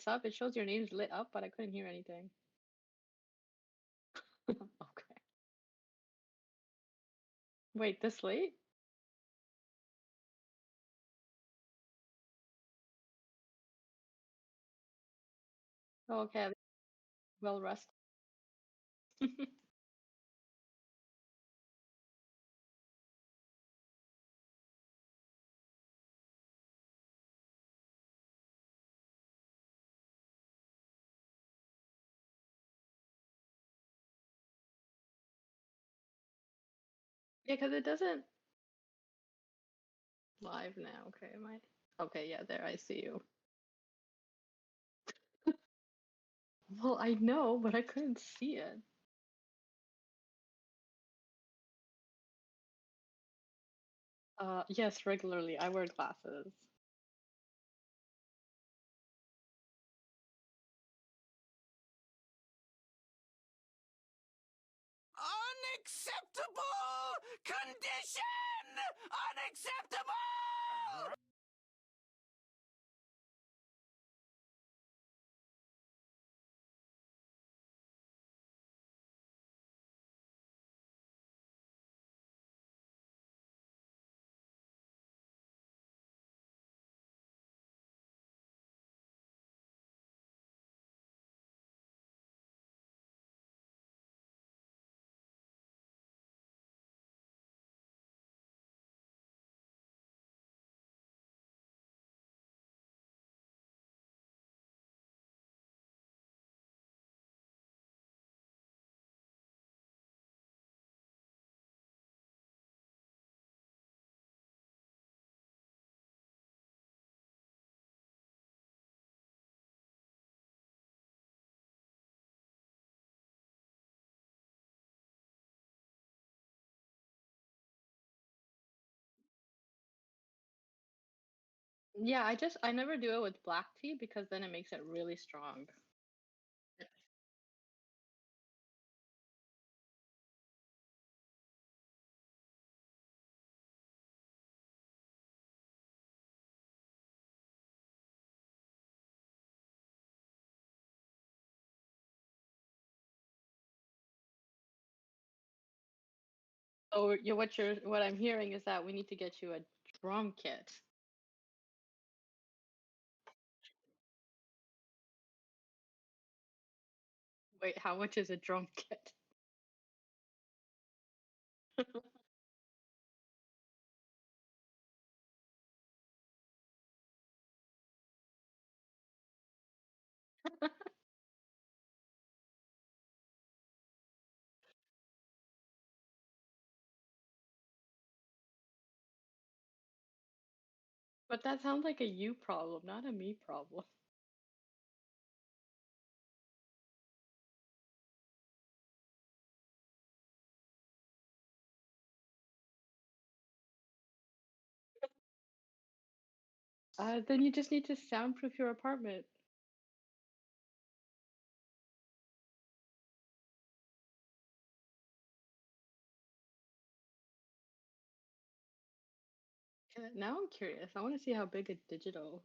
lights up. It shows your name's lit up, but I couldn't hear anything. Okay. Wait, this late? Oh, okay. Well rested. Yeah, because it doesn't live now. Okay, am I? Okay, yeah, there I see you. Well, I know, but I couldn't see it. Yes, regularly. I wear glasses. Unacceptable condition! Unacceptable! Yeah, I never do it with black tea because then it makes it really strong. So what I'm hearing is that we need to get you a drum kit. Wait, how much is a drum kit? But that sounds like a you problem, not a me problem. Then you just need to soundproof your apartment. Now I'm curious. I want to see how big a digital.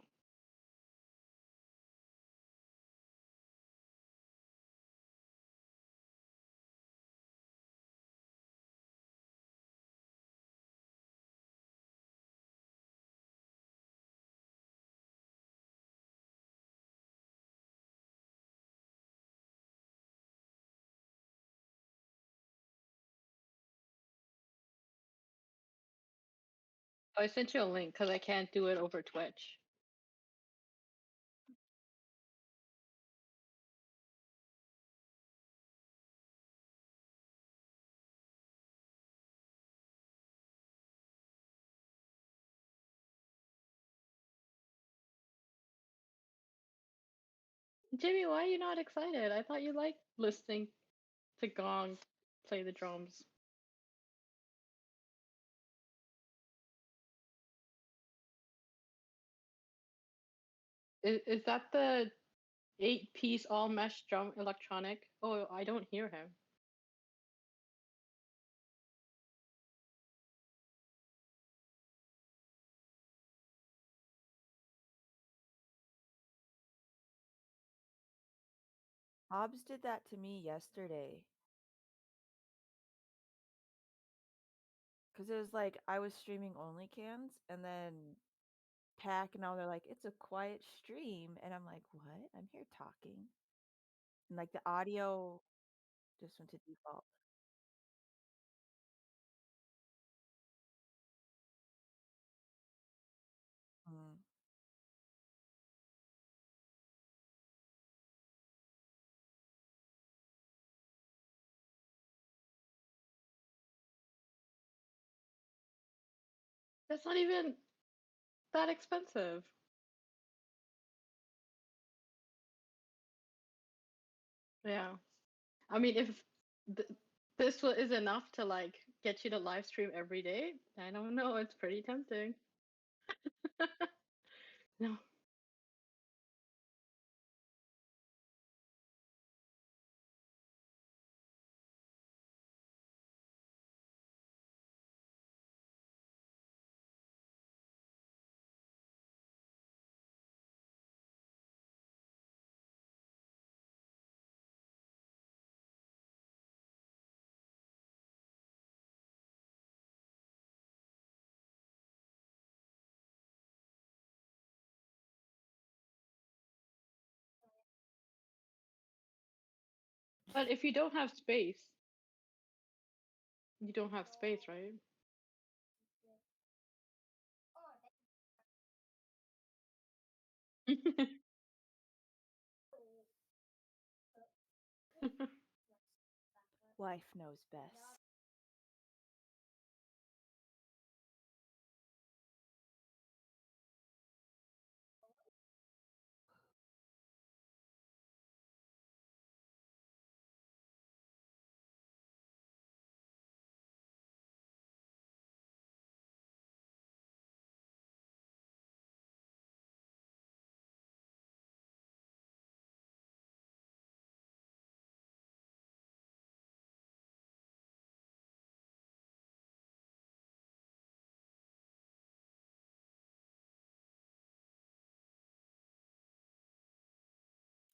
Oh, I sent you a link because I can't do it over Twitch. Jimmy, why are you not excited? I thought you liked listening to Gong play the drums. Is that the 8-piece all mesh drum electronic? Oh, I don't hear him. Hobbs did that to me yesterday. Because it was like I was streaming only cans, and then Pack, now they're like, it's a quiet stream. And I'm like, what? I'm here talking. And like the audio just went to default. Mm. That's not even that expensive. Yeah. I mean, if th is enough to like get you to live stream every day, I don't know. It's pretty tempting. No. But if you don't have space, you don't have space, right? Wife knows best.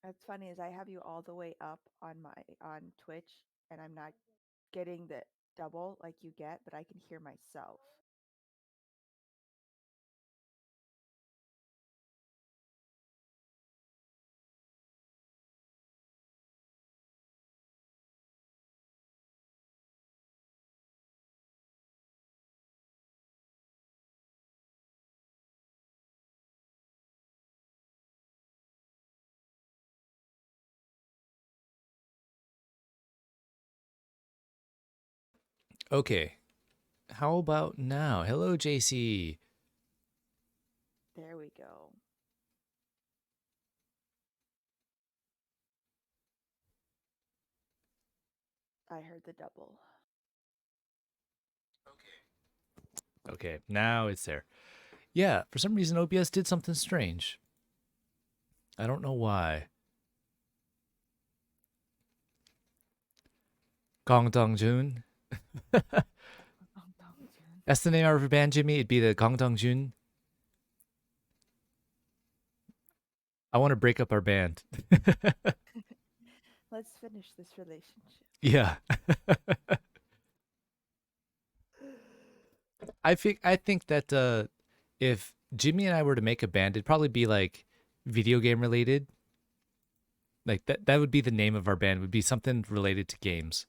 That's funny is I have you all the way up on Twitch, and I'm not getting the double like you get, but I can hear myself. Okay. How about now? Hello, JC. There we go. I heard the double. Okay, now it's there. Yeah, for some reason OBS did something strange. I don't know why. Gong Dong Jun. That's the name of our band, Jimmy. It'd be the Gong Dong Jun. I want to break up our band. Let's finish this relationship. Yeah. I think that if Jimmy and I were to make a band, it'd probably be like video game related. Like that would be the name of our band. Would be something related to games.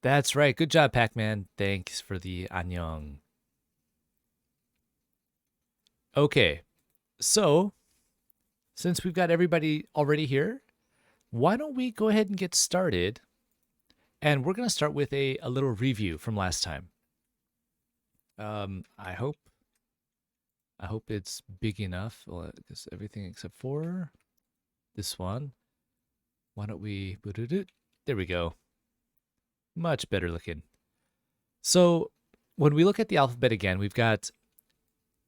That's right. Good job, Pacman. Thanks for the annyeong. Okay. So, since we've got everybody already here, why don't we go ahead and get started? And we're going to start with a little review from last time. I hope it's big enough. Well, I guess everything except for this one. Why don't we... There we go. Much better looking. So when we look at the alphabet again, we've got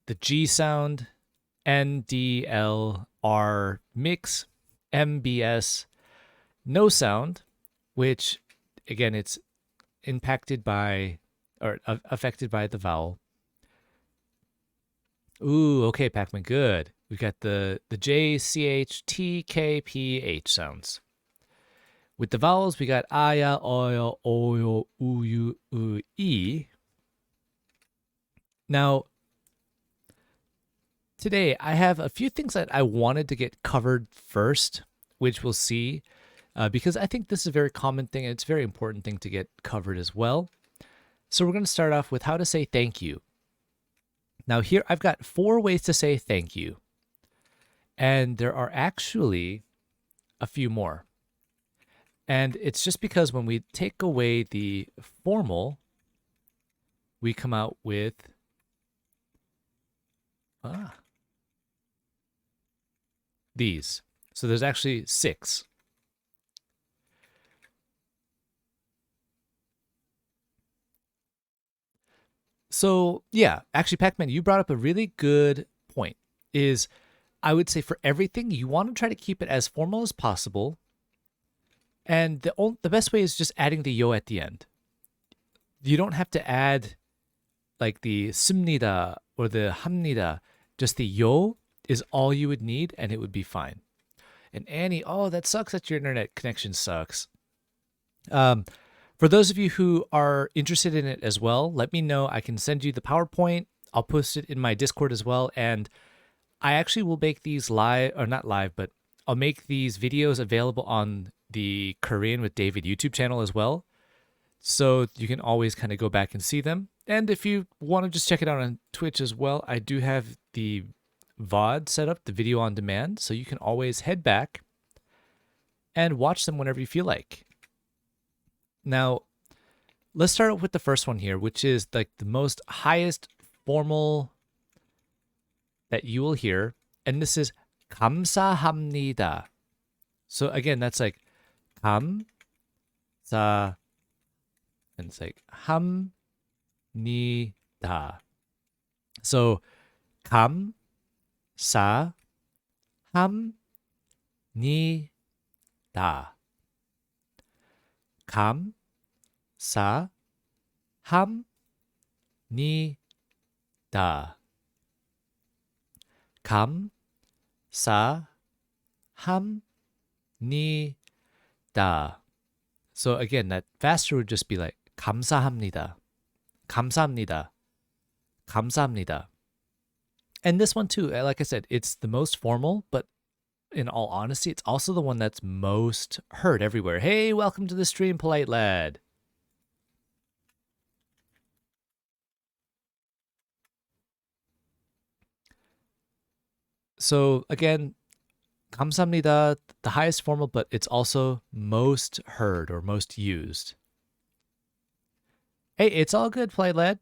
the G sound, N, D, L, R mix, M, B, S, no sound, which again, it's impacted by or affected by the vowel. Ooh, okay, Pacman, good. We got the J, CH, T, K, P, H sounds. With the vowels, we got aya, oyo, oyo, uyu, e. Now, today I have a few things that I wanted to get covered first, which we'll see, because I think this is a very common thing and it's a very important thing to get covered as well. So we're going to start off with how to say thank you. Now here I've got 4 ways to say thank you. And there are actually a few more. And it's just because when we take away the formal, we come out with these. So there's actually 6. So yeah, actually, Pacman, you brought up a really good point. Is I would say for everything, you want to try to keep it as formal as possible. And the best way is just adding the yo at the end. You don't have to add like the 씁니다 or the 합니다. Just the yo is all you would need and it would be fine. And Annie, oh, that sucks that your internet connection sucks. For those of you who are interested in it as well, let me know. I can send you the PowerPoint. I'll post it in my Discord as well. And I actually will make these live, or not live, but I'll make these videos available on the Korean with David YouTube channel as well. So you can always kind of go back and see them. And if you want to just check it out on Twitch as well, I do have the VOD set up, the video on demand. So you can always head back and watch them whenever you feel like. Now, let's start with the first one here, which is like the most highest formal that you will hear. And this is 감사합니다. So again, that's like 감사, and it's like 합니다. So 감사, 합니다. 감사, 합니다. 감사, 합니다. So again, that faster would just be like 감사합니다. 감사합니다. 감사합니다. And this one too, like I said, it's the most formal, but in all honesty, it's also the one that's most heard everywhere. Hey, welcome to the stream, polite lad. So again, 감사합니다, the highest formal, but it's also most heard or most used. Hey, it's all good, polite lad.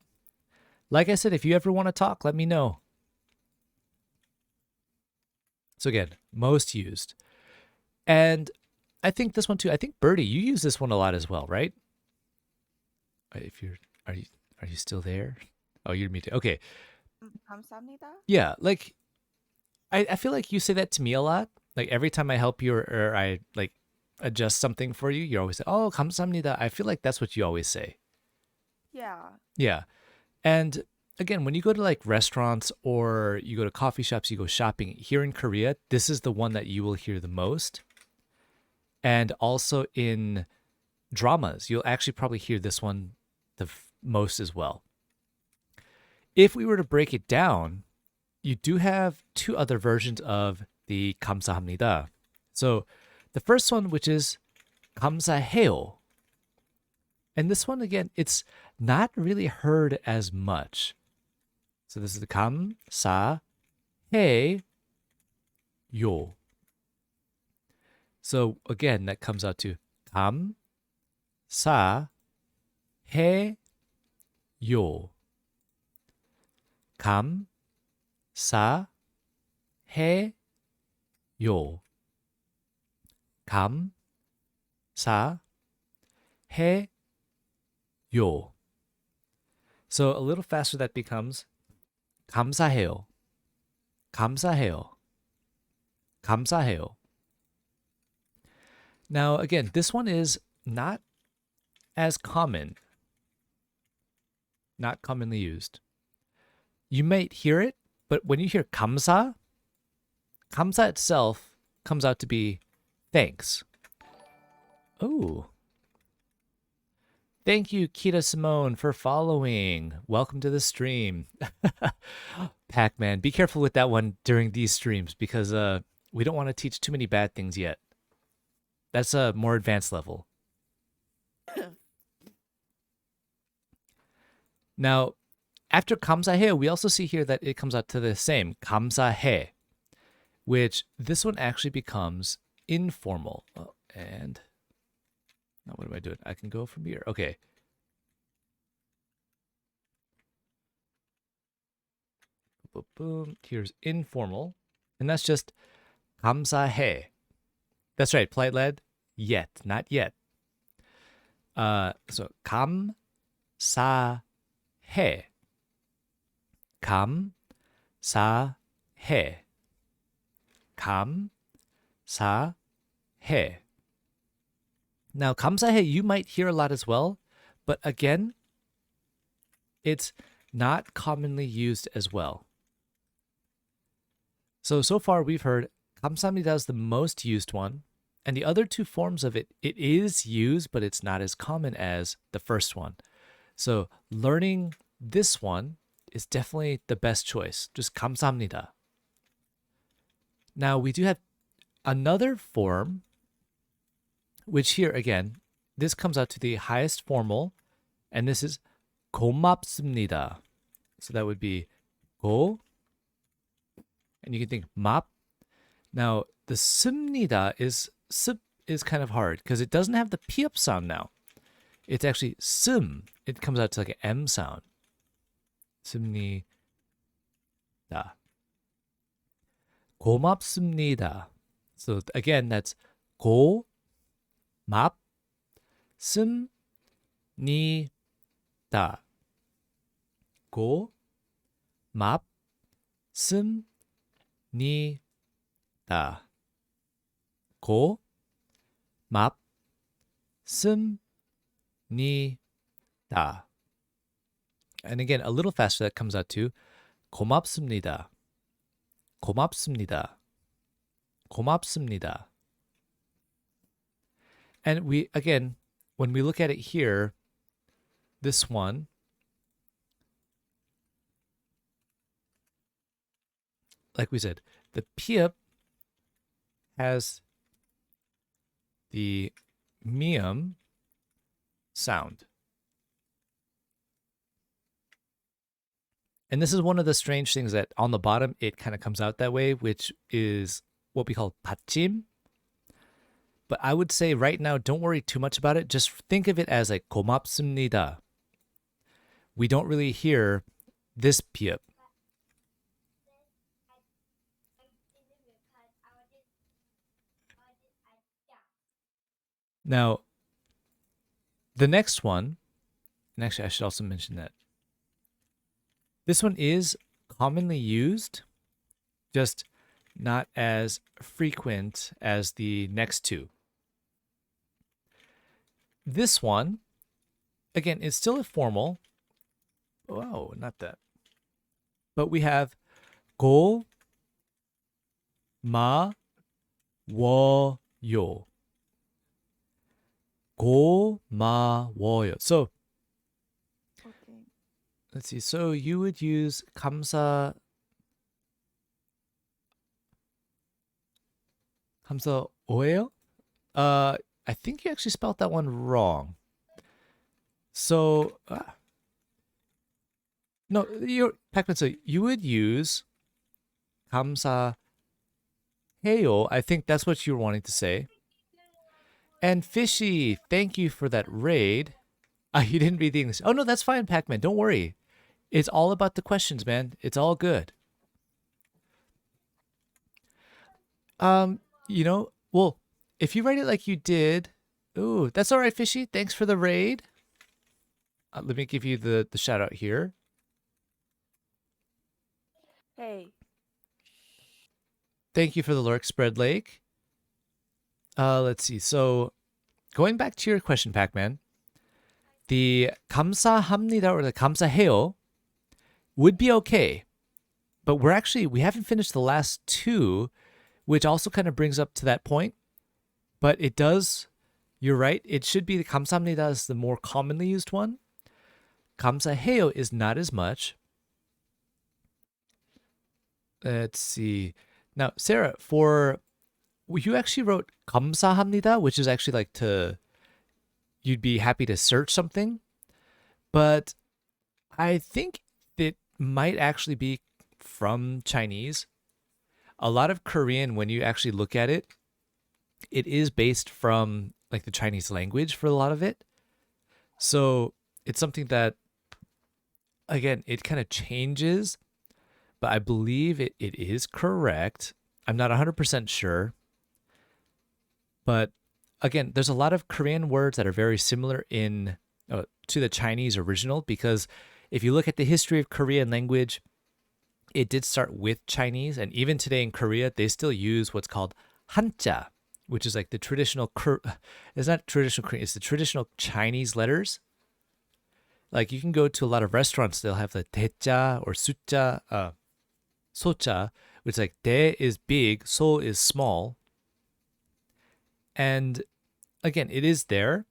Like I said, if you ever want to talk, let me know. So again, most used. And I think this one too. I think Birdie, you use this one a lot as well, right? If you're, are you still there? Oh, you're muted. Okay. 감사합니다. Yeah, like I feel like you say that to me a lot. Like every time I help you or I like adjust something for you, you always say, "Oh, 감사합니다." I feel like that's what you always say. Yeah. Yeah. And again, when you go to like restaurants or you go to coffee shops, you go shopping here in Korea, this is the one that you will hear the most. And also in dramas, you'll actually probably hear this one the most as well. If we were to break it down, you do have 2 other versions of the 감사합니다. So the first one, which is 감사해요. And this one, again, it's not really heard as much. So this is the 감사해요. So again, that comes out to 감사해요. 감사해요. 감사해요. So a little faster that becomes 감사해요. 감사해요. 감사해요. Now again, this one is not as common. Not commonly used. You might hear it, but when you hear 감사, 감사 itself comes out to be thanks. Oh. Thank you, Kita Simone, for following. Welcome to the stream. Pac-Man, be careful with that one during these streams because we don't want to teach too many bad things yet. That's a more advanced level. Now, after 감사해, we also see here that it comes out to the same, 감사해, which this one actually becomes informal. Oh, and now what am I doing? I can go from here. Okay. Boom, boom. Here's informal. And that's just 감사해. That's right, polite lad. Yet, not yet. So 감사해. 감사해. 감사해. Now, 감사해 you might hear a lot as well, but again, it's not commonly used as well. So far we've heard 감사합니다 is the most used one, and the other two forms of it is used, but it's not as common as the first one. So learning this one is definitely the best choice. Just 감사합니다. Now we do have another form, which here again, this comes out to the highest formal, and this is 고맙습니다. So that would be 고, and you can think map. Now the 습니다 is kind of hard because it doesn't have the p up sound now. It's actually sim. It comes out to like an m sound. 습니다. 고맙습니다. So again, that's 고, 맙, 씀, 니, 다. 고, 맙, 씀, 니, 다. 고, 맙, 씀, 니, 다. And again, a little faster, that comes out to 고맙습니다. 고맙습니다. 고맙습니다. And we, again, when we look at it here, this one, like we said, the piep has the mium sound. And this is one of the strange things that on the bottom, it kind of comes out that way, which is what we call 받침. But I would say right now, don't worry too much about it. Just think of it as like 고맙습니다. We don't really hear this piep. Now, the next one, and actually I should also mention that this one is commonly used, just not as frequent as the next two. This one, again, is still a formal. Oh, not that. But we have 고, 마, 워, 요. 고마워요. So let's see. So you would use 감사오예요? I think you actually spelled that one wrong. So no, you're Pacman. So you would use 감사해요. I think that's what you were wanting to say. And Fishy, thank you for that raid. You didn't read the English. Oh no, that's fine, Pacman. Don't worry. It's all about the questions, man. It's all good. You know, well, if you write it like you did, ooh, that's all right, Fishy. Thanks for the raid. Let me give you the shout out here. Hey. Thank you for the lurk, Spread Lake. Let's see. So, going back to your question, Pacman, the 감사합니다 or the 감사해요 would be okay, but we haven't finished the last two which also kind of brings up to that point. But it does, you're right, it should be the 감사합니다 is the more commonly used one. 감사해요 is not as much. Let's see. Now, Sarah, you actually wrote 감사합니다, which is actually like you'd be happy to search something. But I think it might actually be from Chinese. A lot of Korean, when you actually look at it, it is based from like the Chinese language for a lot of it. So it's something that, again, it kind of changes, but I believe it is correct. I'm not 100% sure. But again, there's a lot of Korean words that are very similar to the Chinese original, because if you look at the history of Korean language, it did start with Chinese, and even today in Korea, they still use what's called Hanja, which is like the traditional, it's not traditional Korean, it's the traditional Chinese letters. Like you can go to a lot of restaurants, they'll have the 대자 or 숫자, 소자, which is like 대 is big, so is small. And again, it is there.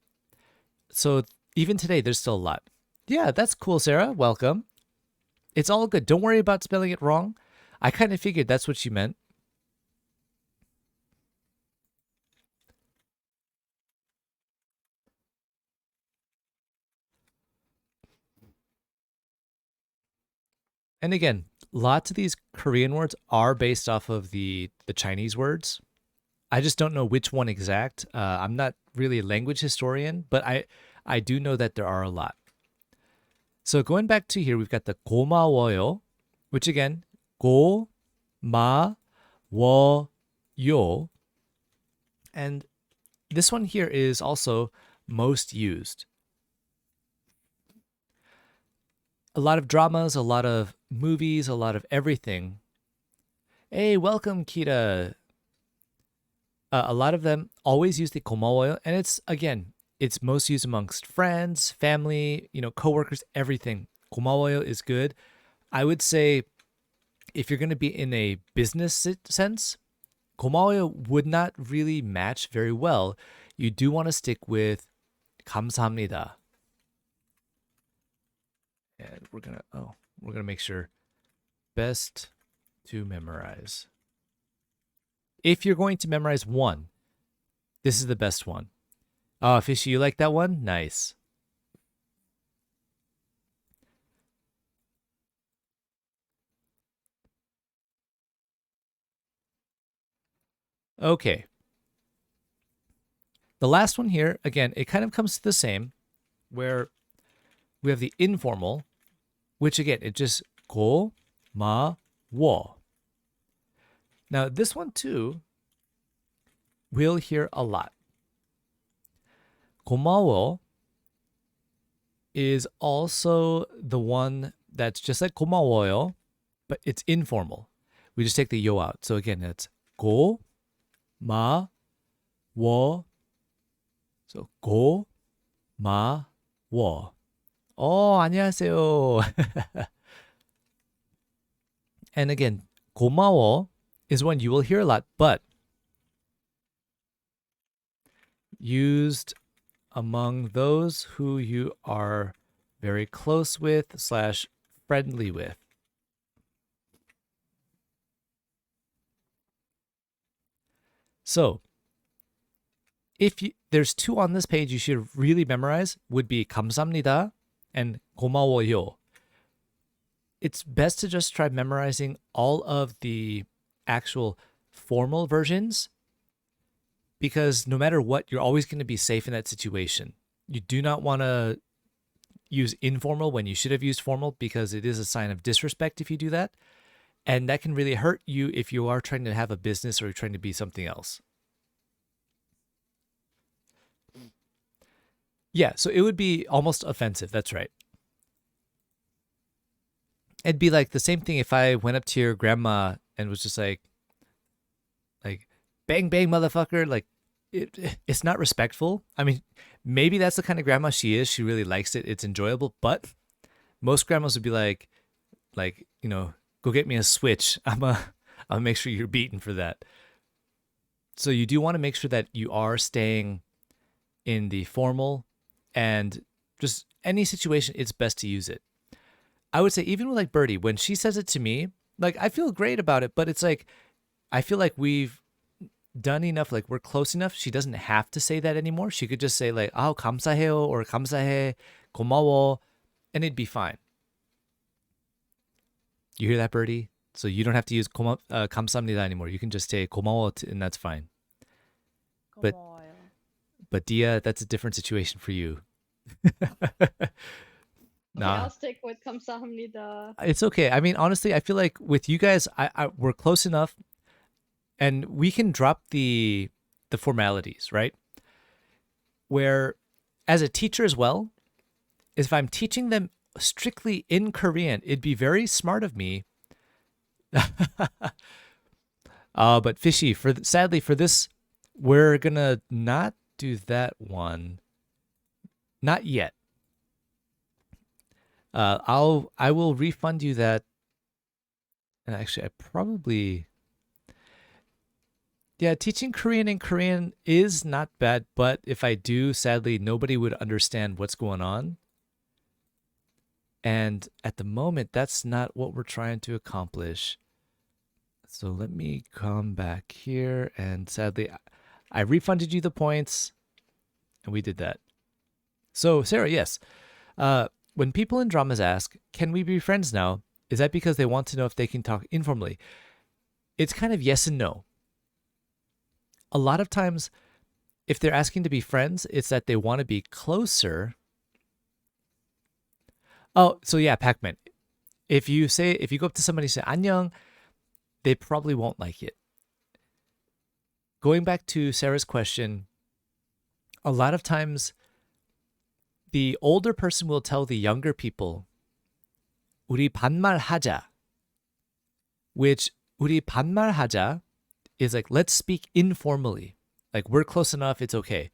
So even today, there's still a lot. Yeah, that's cool, Sarah. Welcome. It's all good. Don't worry about spelling it wrong. I kind of figured that's what you meant. And again, lots of these Korean words are based off of the Chinese words. I just don't know which one exact. I'm not really a language historian, but I do know that there are a lot. So going back to here, we've got the 고마워요, which again, 고마워요. And this one here is also most used. A lot of dramas, a lot of movies, a lot of everything. Hey, welcome, Kita. A lot of them always use the 고마워요, and it's most used amongst friends, family, coworkers, everything. 고마워요 is good. I would say if you're going to be in a business sense, 고마워요 would not really match very well. You do want to stick with 감사합니다. And we're gonna make sure best to memorize. If you're going to memorize one, this is the best one. Oh, Fishy, you like that one? Nice. Okay. The last one here, again, it kind of comes to the same, where we have the informal, which again, it just 고, 마, 워. Now, this one too, we'll hear a lot. 고마워 is also the one that's just like 고마워요, but it's informal. We just take the yo out. So again, it's 고, 마, 워. So 고, 마, 워. 안녕하세요. And again, 고마워 is one you will hear a lot, but used among those who you are very close with / friendly with. So, there's two on this page you should really memorize, would be 감사합니다 and 고마워요. It's best to just try memorizing all of the actual formal versions, because no matter what, you're always going to be safe in that situation. You do not want to use informal when you should have used formal, because it is a sign of disrespect if you do that. And that can really hurt you if you are trying to have a business or you're trying to be something else. Yeah, so it would be almost offensive. That's right. It'd be like the same thing if I went up to your grandma and was just like bang, bang, motherfucker. Like, it's not respectful. I mean, maybe that's the kind of grandma she is. She really likes it. It's enjoyable. But most grandmas would be like, go get me a Switch. I'll make sure you're beaten for that. So you do want to make sure that you are staying in the formal, and just any situation, it's best to use it. I would say even with like Birdie, when she says it to me, like I feel great about it, but it's like I feel like we've done enough, like we're close enough. She doesn't have to say that anymore. She could just say like, "Oh, 감사해요" or "감사해," "고마워," and it'd be fine. You hear that, Birdie? So you don't have to use 감사합니다 anymore. You can just say 고마워, and that's fine. But 고마워요. But Dia, that's a different situation for you. Okay, Nah, I'll stick with 감사합니다. it's okay. I mean, honestly, I feel like with you guys, we're close enough, and we can drop the formalities, right? Where, as a teacher as well, if I'm teaching them strictly in Korean, it'd be very smart of me. But Fishy, sadly for this, we're gonna not do that one. Not yet. I will refund you that. And actually, I probably, yeah, teaching Korean in Korean is not bad, but if I do, sadly, nobody would understand what's going on. And at the moment, that's not what we're trying to accomplish. So let me come back here, and sadly, I refunded you the points, and we did that. So Sarah, yes. When people in dramas ask, "Can we be friends now?" is that because they want to know if they can talk informally? It's kind of yes and no. A lot of times, if they're asking to be friends, it's that they want to be closer. Oh, so yeah, Pacman. If you go up to somebody and say 안녕, they probably won't like it. Going back to Sarah's question, a lot of times the older person will tell the younger people, 우리 반말하자, which 우리 반말하자 is like, let's speak informally. Like, we're close enough, it's okay.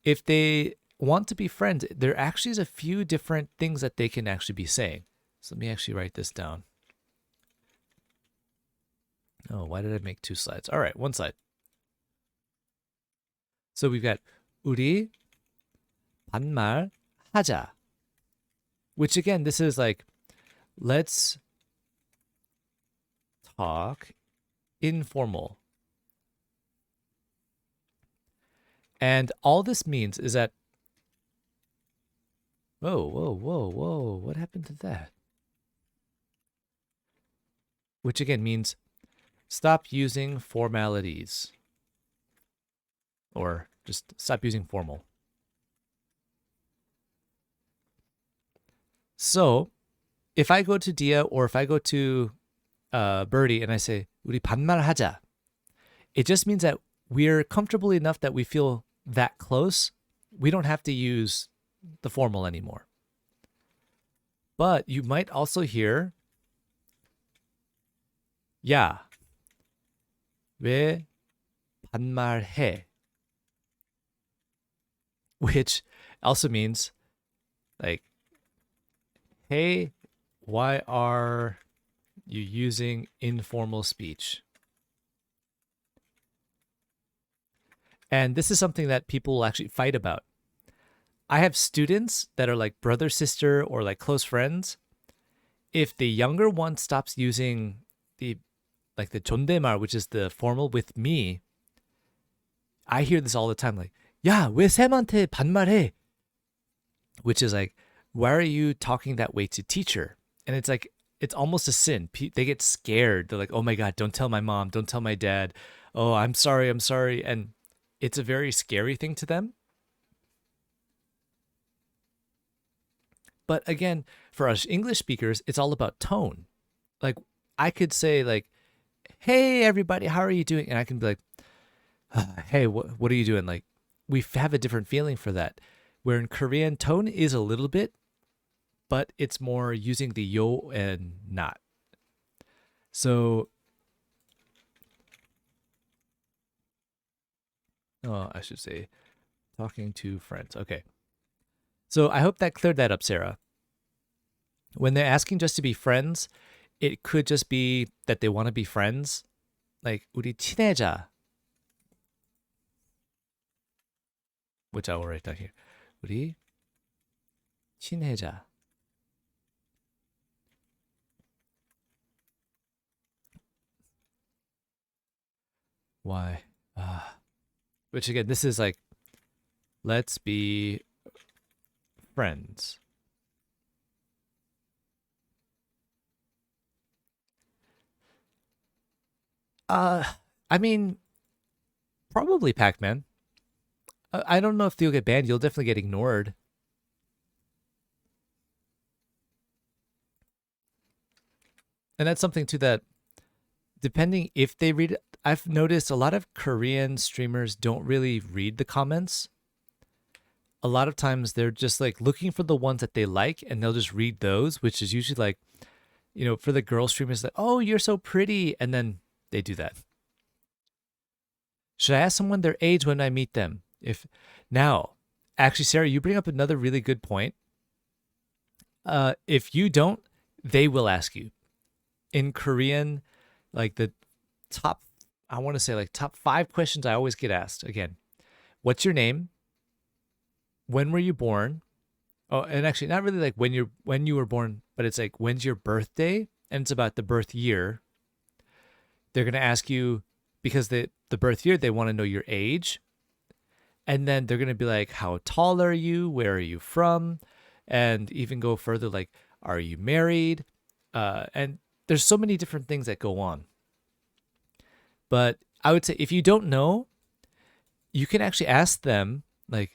If they want to be friends, there actually is a few different things that they can actually be saying. So let me actually write this down. Oh, why did I make 2 slides? All right, 1 slide. So we've got 우리 반말하자, which again, this is like, let's talk informal. And all this means is that, whoa, what happened to that? Which again means stop using formalities, or just stop using formal. So if I go to Dia or if I go to Birdie and I say 우리 반말하자, it just means that we're comfortable enough that we feel that close. We don't have to use the formal anymore. But you might also hear, 야, 왜 반말해? Which also means like, hey, why are you using informal speech? And this is something that people will actually fight about. I have students that are like brother, sister, or like close friends. If the younger one stops using the 존댓말, which is the formal with me, I hear this all the time, like, 야, 왜 쌤한테 반말해? Which is like, why are you talking that way to teacher? And it's like, it's almost a sin. They get scared. They're like, oh my God, don't tell my mom, don't tell my dad. Oh, I'm sorry. And it's a very scary thing to them. But again, for us English speakers, it's all about tone. Like, I could say like, hey, everybody, how are you doing? And I can be like, hey, what are you doing? Like, we have a different feeling for that. Where in Korean, tone is a little bit, but it's more using the yo and not. So, I should say, talking to friends. Okay. So I hope that cleared that up, Sarah. When they're asking just to be friends, it could just be that they want to be friends. Like, 우리 친해자. which I will write down here. 우리 친해자. Why? Which again, this is like, let's be friends. I mean, probably Pac-Man. I don't know if you'll get banned. You'll definitely get ignored. And that's something too that, depending if they read it, I've noticed a lot of Korean streamers don't really read the comments. A lot of times they're just like looking for the ones that they like and they'll just read those, which is usually like, you know, for the girl streamers, like, oh, you're so pretty. And then they do that. Should I ask someone their age when I meet them? Now, actually, Sarah, you bring up another really good point. If you don't, they will ask you. In Korean, like the top, I want to say like top 5 questions I always get asked. Again, what's your name? When were you born? Oh, and actually not really like when you were born, but it's like, when's your birthday? And it's about the birth year. They're going to ask you, because the birth year, they want to know your age. And then they're going to be like, how tall are you? Where are you from? And even go further, like, are you married? And there's so many different things that go on. But I would say if you don't know, you can actually ask them, like,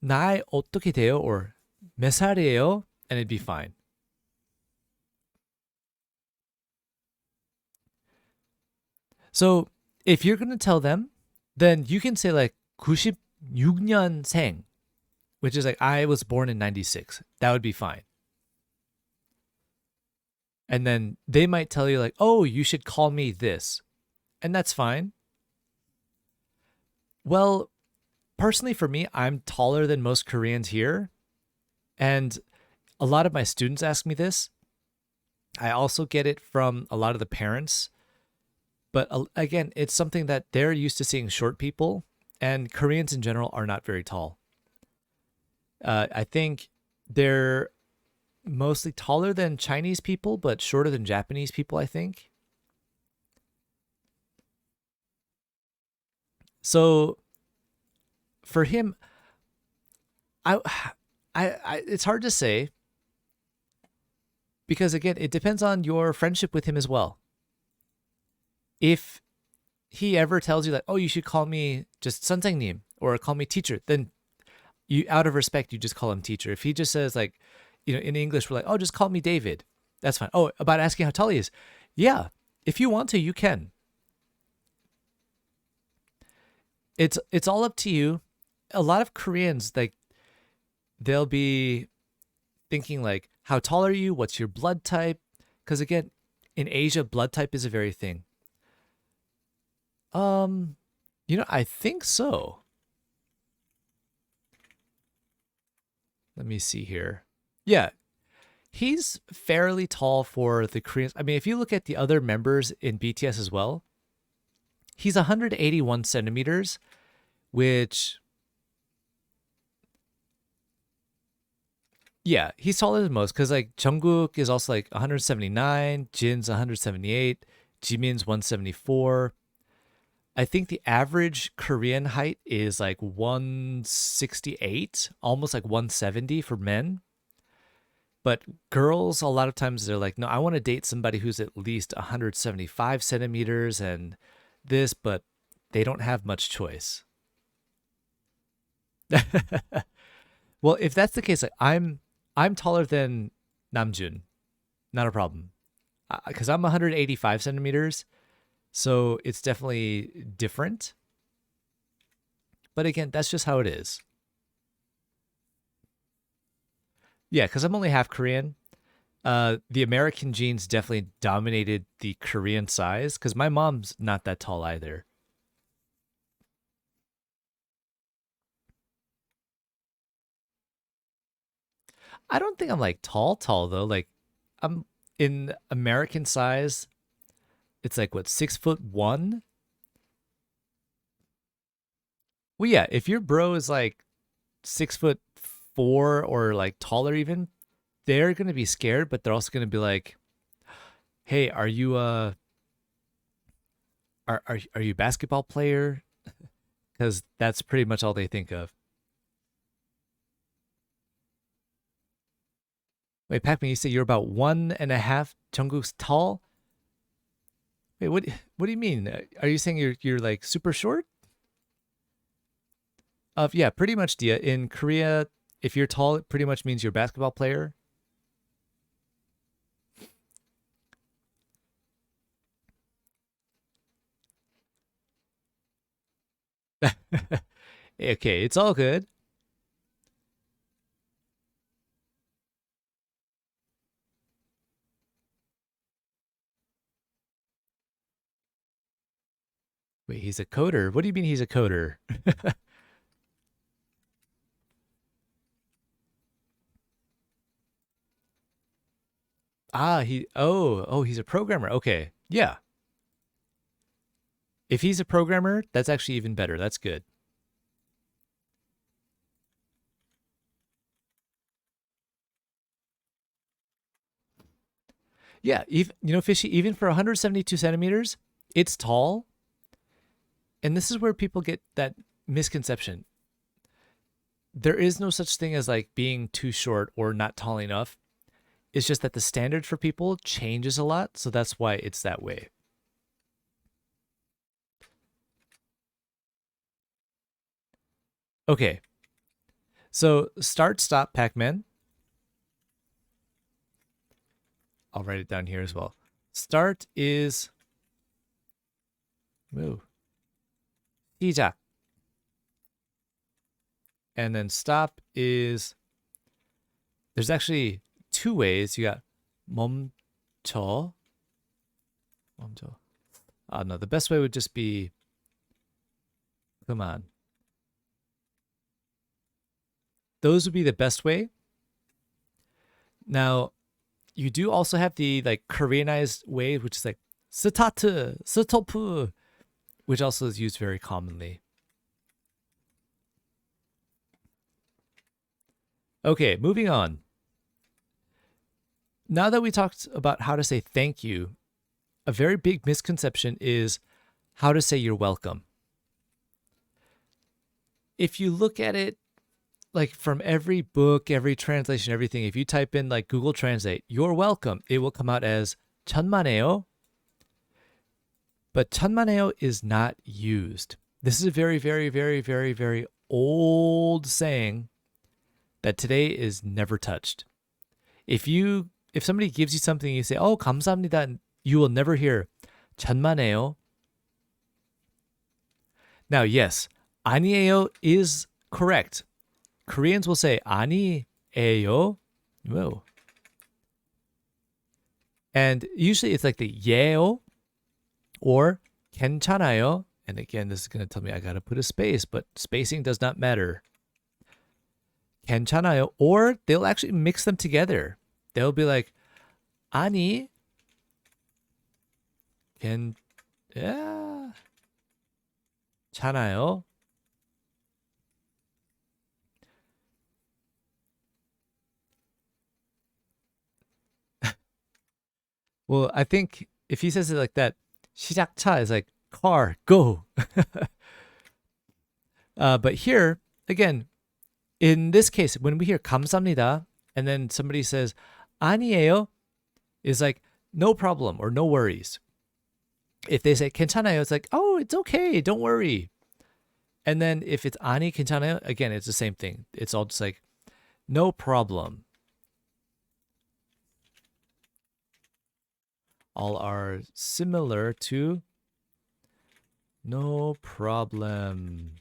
나이 어떻게 돼요? Or 몇 살이에요? And it'd be fine. So if you're going to tell them, then you can say like 96년생, which is like, I was born in 96. That would be fine. And then they might tell you like, oh, you should call me this. And that's fine. Well, personally for me, I'm taller than most Koreans here. And a lot of my students ask me this. I also get it from a lot of the parents. But again, it's something that they're used to seeing short people. And Koreans in general are not very tall. I think they're mostly taller than Chinese people, but shorter than Japanese people, I think. So for him, I it's hard to say, because again, it depends on your friendship with him as well. If he ever tells you like, oh, you should call me just 선생님 or call me teacher, then you, out of respect, you just call him teacher. If he just says like, you know, in English, we're like, oh, just call me David. That's fine. Oh, about asking how tall he is. Yeah, if you want to, you can. It's all up to you. A lot of Koreans, like, they'll be thinking like, how tall are you? What's your blood type? Because again, in Asia, blood type is a very thing. You know, I think so. Let me see here. Yeah, he's fairly tall for the Koreans. I mean, if you look at the other members in BTS as well, he's 181 centimeters, which, yeah, he's taller than most, because like Jungkook is also like 179, Jin's 178, Jimin's 174. I think the average Korean height is like 168, almost like 170 for men. But girls, a lot of times they're like, no, I want to date somebody who's at least 175 centimeters and this, but they don't have much choice. Well, if that's the case, like, I'm taller than Namjoon, not a problem, because I'm 185 centimeters. So it's definitely different. But again, that's just how it is. Yeah, because I'm only half Korean. The American genes definitely dominated the Korean size, because my mom's not that tall either. I don't think I'm like tall though. Like, I'm in American size. It's like what, 6'1"? Well, yeah, if your bro is like 6'4" or like taller even, they're gonna be scared, but they're also gonna be like, "Hey, are you are you a basketball player?" Because that's pretty much all they think of. Wait, Pacman, you say you're about 1.5 Jungkook's tall? Wait, what do you mean? Are you saying you're like super short? Yeah, pretty much, Dia. In Korea, if you're tall, it pretty much means you're a basketball player. Okay, it's all good. Wait, he's a coder? What do you mean he's a coder? He's a programmer. Okay. Yeah. If he's a programmer, that's actually even better. That's good. Yeah, Fishy, even for 172 centimeters, it's tall. And this is where people get that misconception. There is no such thing as like being too short or not tall enough. It's just that the standard for people changes a lot, so that's why it's that way. Okay. So start, stop, Pacman. I'll write it down here as well. Start is 시작. And then stop is, there's actually two ways. You got 멈춰. No, the best way would just be 그만. Those would be the best way. Now, you do also have the like Koreanized way, which is like 스타트, 스토프, which also is used very commonly. Okay, moving on. Now that we talked about how to say thank you, a very big misconception is how to say you're welcome. If you look at it, like from every book, every translation, everything, if you type in like Google Translate, you're welcome, it will come out as 천만에요. But 천만에요 is not used. This is a very, very, very, very, very old saying that today is never touched. If somebody gives you something, you say, "Oh, 감사합니다," you will never hear 천만에요. Now, yes, 아니에요 is correct. Koreans will say 아니에요. Whoa. And usually it's like the 예요 or 괜찮아요. And again, this is going to tell me I got to put a space, but spacing does not matter. 괜찮아요, or they'll actually mix them together. They'll be like 아니 괜찮아요. Well, I think if he says it like that, 시작차 is like car, go. But here, again, in this case, when we hear 감사합니다, and then somebody says 아니에요, is like no problem or no worries. If they say 괜찮아요, it's like, oh, it's okay, don't worry. And then if it's 아니 괜찮아요, again, it's the same thing. It's all just like no problem. All are similar to no problem.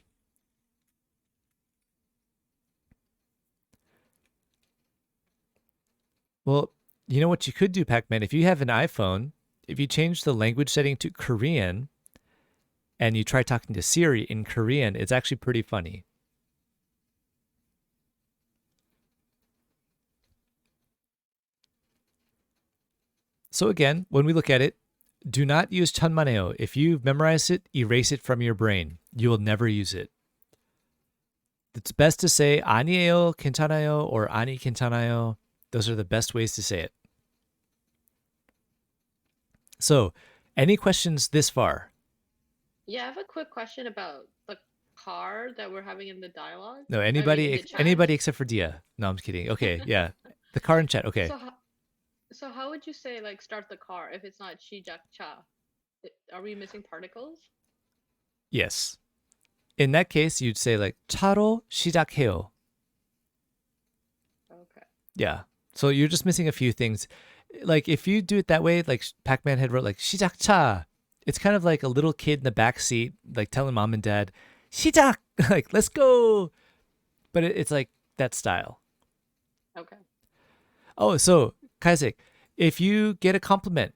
Well, you know what you could do, Pacman? If you have an iPhone, if you change the language setting to Korean and you try talking to Siri in Korean, it's actually pretty funny. So again, when we look at it, do not use 천만에요. If you've memorized it, erase it from your brain. You will never use it. it's best to say 아니에요, 괜찮아요, or 아니 괜찮아요. Those are the best ways to say it. So, any questions this far? Yeah, I have a quick question about the car that we're having in the dialogue. No, I mean, in the chat. anybody except for Dia. No, I'm kidding. Okay, yeah. The car in chat. Okay. So how would you say like start the car if it's not 시작 cha? Are we missing particles? Yes. In that case, you'd say like 차로 시작해요. Okay. Yeah. So you're just missing a few things. Like if you do it that way, like Pacman had wrote like 시작차. It's kind of like a little kid in the back seat, like telling mom and dad, 시작, like let's go. But it's like that style. Okay. Oh, so Kaisik, if you get a compliment,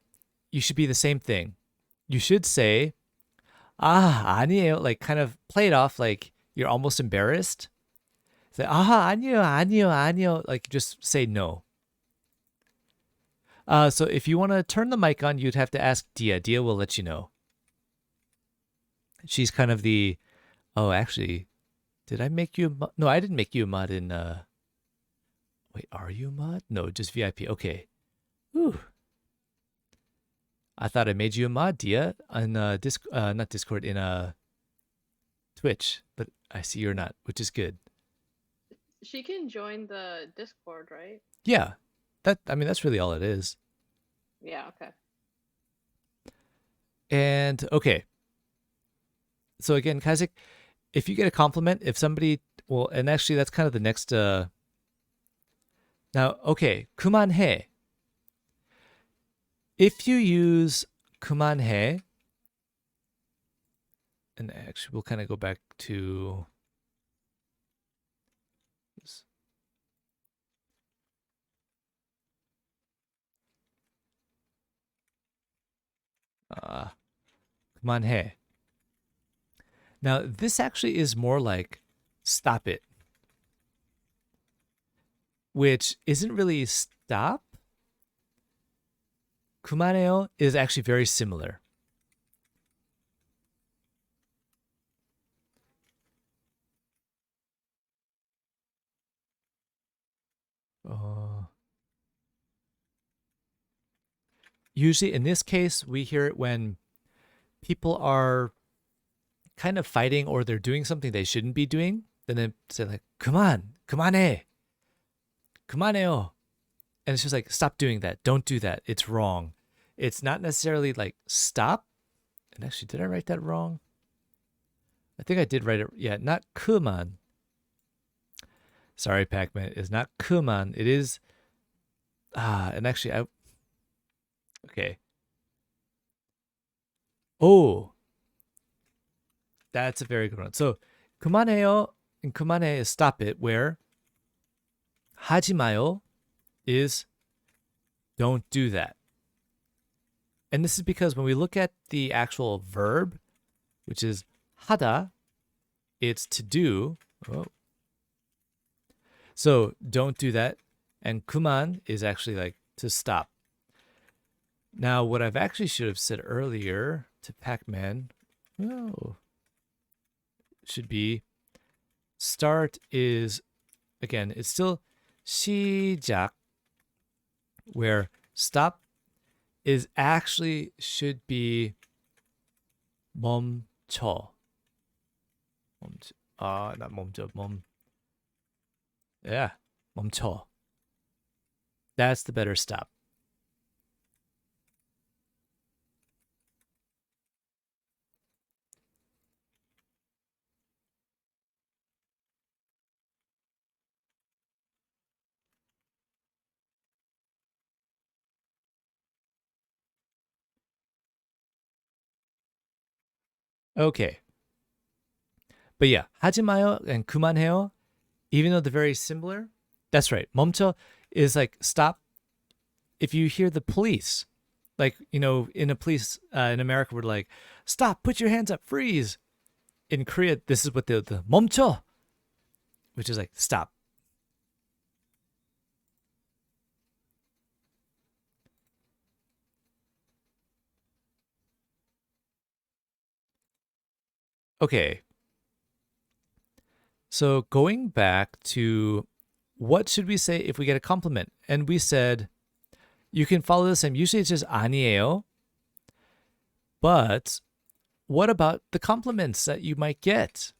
you should be the same thing. You should say, 아니에요, like kind of play it off like you're almost embarrassed. Say, 아니요, like just say no. So if you want to turn the mic on, you'd have to ask Dia. Dia will let you know. She's kind of the, oh, actually, did I make you a mod? No, I didn't make you a mod in, wait, are you a mod? No, just VIP. Okay. Whew. I thought I made you a mod, Dia, on not Discord, in Twitch, but I see you're not, which is good. She can join the Discord, right? Yeah, that's really all it is. Yeah, okay. And okay. So again, Kazik, if you get a compliment, if somebody, well, and actually that's kind of the next, now, okay, 그만해. If you use 그만해, and actually we'll kind of go back to this. 그만해. Now, this actually is more like stop it, which isn't really stop. 그만해요 is actually very similar. Usually in this case, we hear it when people are kind of fighting or they're doing something they shouldn't be doing. Then they say like, 그만해. 그만해요. And it's just like, stop doing that. Don't do that. It's wrong. It's not necessarily like stop. And actually, did I write that wrong? I think I did write it. Yeah, not 그만. Sorry, Pacman. It's not 그만. It is. And actually, okay. Oh, that's a very good one. So, 그만해요 and 그만해 is stop it, where 하지 마요 is don't do that. And this is because when we look at the actual verb, which is 하다, it's to do. Oh. So don't do that. And 그만 is actually like to stop. Now, what I've actually should have said earlier to Pacman, should be start is, again, it's still 시작, where stop is actually should be 멈춰. Not 멈춰, yeah, 멈춰. That's the better stop. Okay. But yeah, 하지 마요 and 그만해요, even though they're very similar, that's right. 멈춰 is like stop. If you hear the police, like, in a police, in America, we're like, stop, put your hands up, freeze. In Korea, this is what the 멈춰, which is like stop. Okay. So going back to what should we say if we get a compliment? And we said you can follow the same. Usually it's just 아니에요. But what about the compliments that you might get?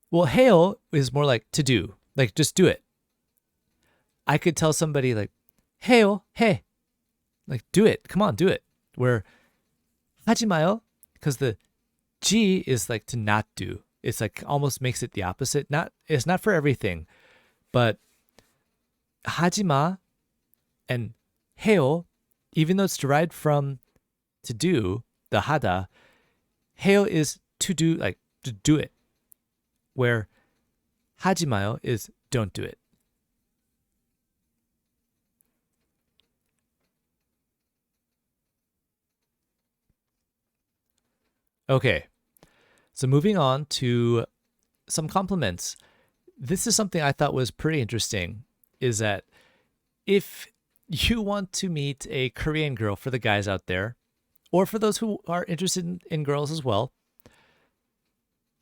Well, 해요 is more like to do. Like just do it. I could tell somebody like 해요, 해. Like do it. Come on, do it. Where 하지 마요, because the G is like to not do. It's like almost makes it the opposite. It's not for everything, but 하지 마 and 해요, even though it's derived from to do, the 하다, 해요 is to do, like to do it. Where 하지 마요 is don't do it. Okay, so moving on to some compliments. This is something I thought was pretty interesting, is that if you want to meet a Korean girl, for the guys out there, or for those who are interested in girls as well,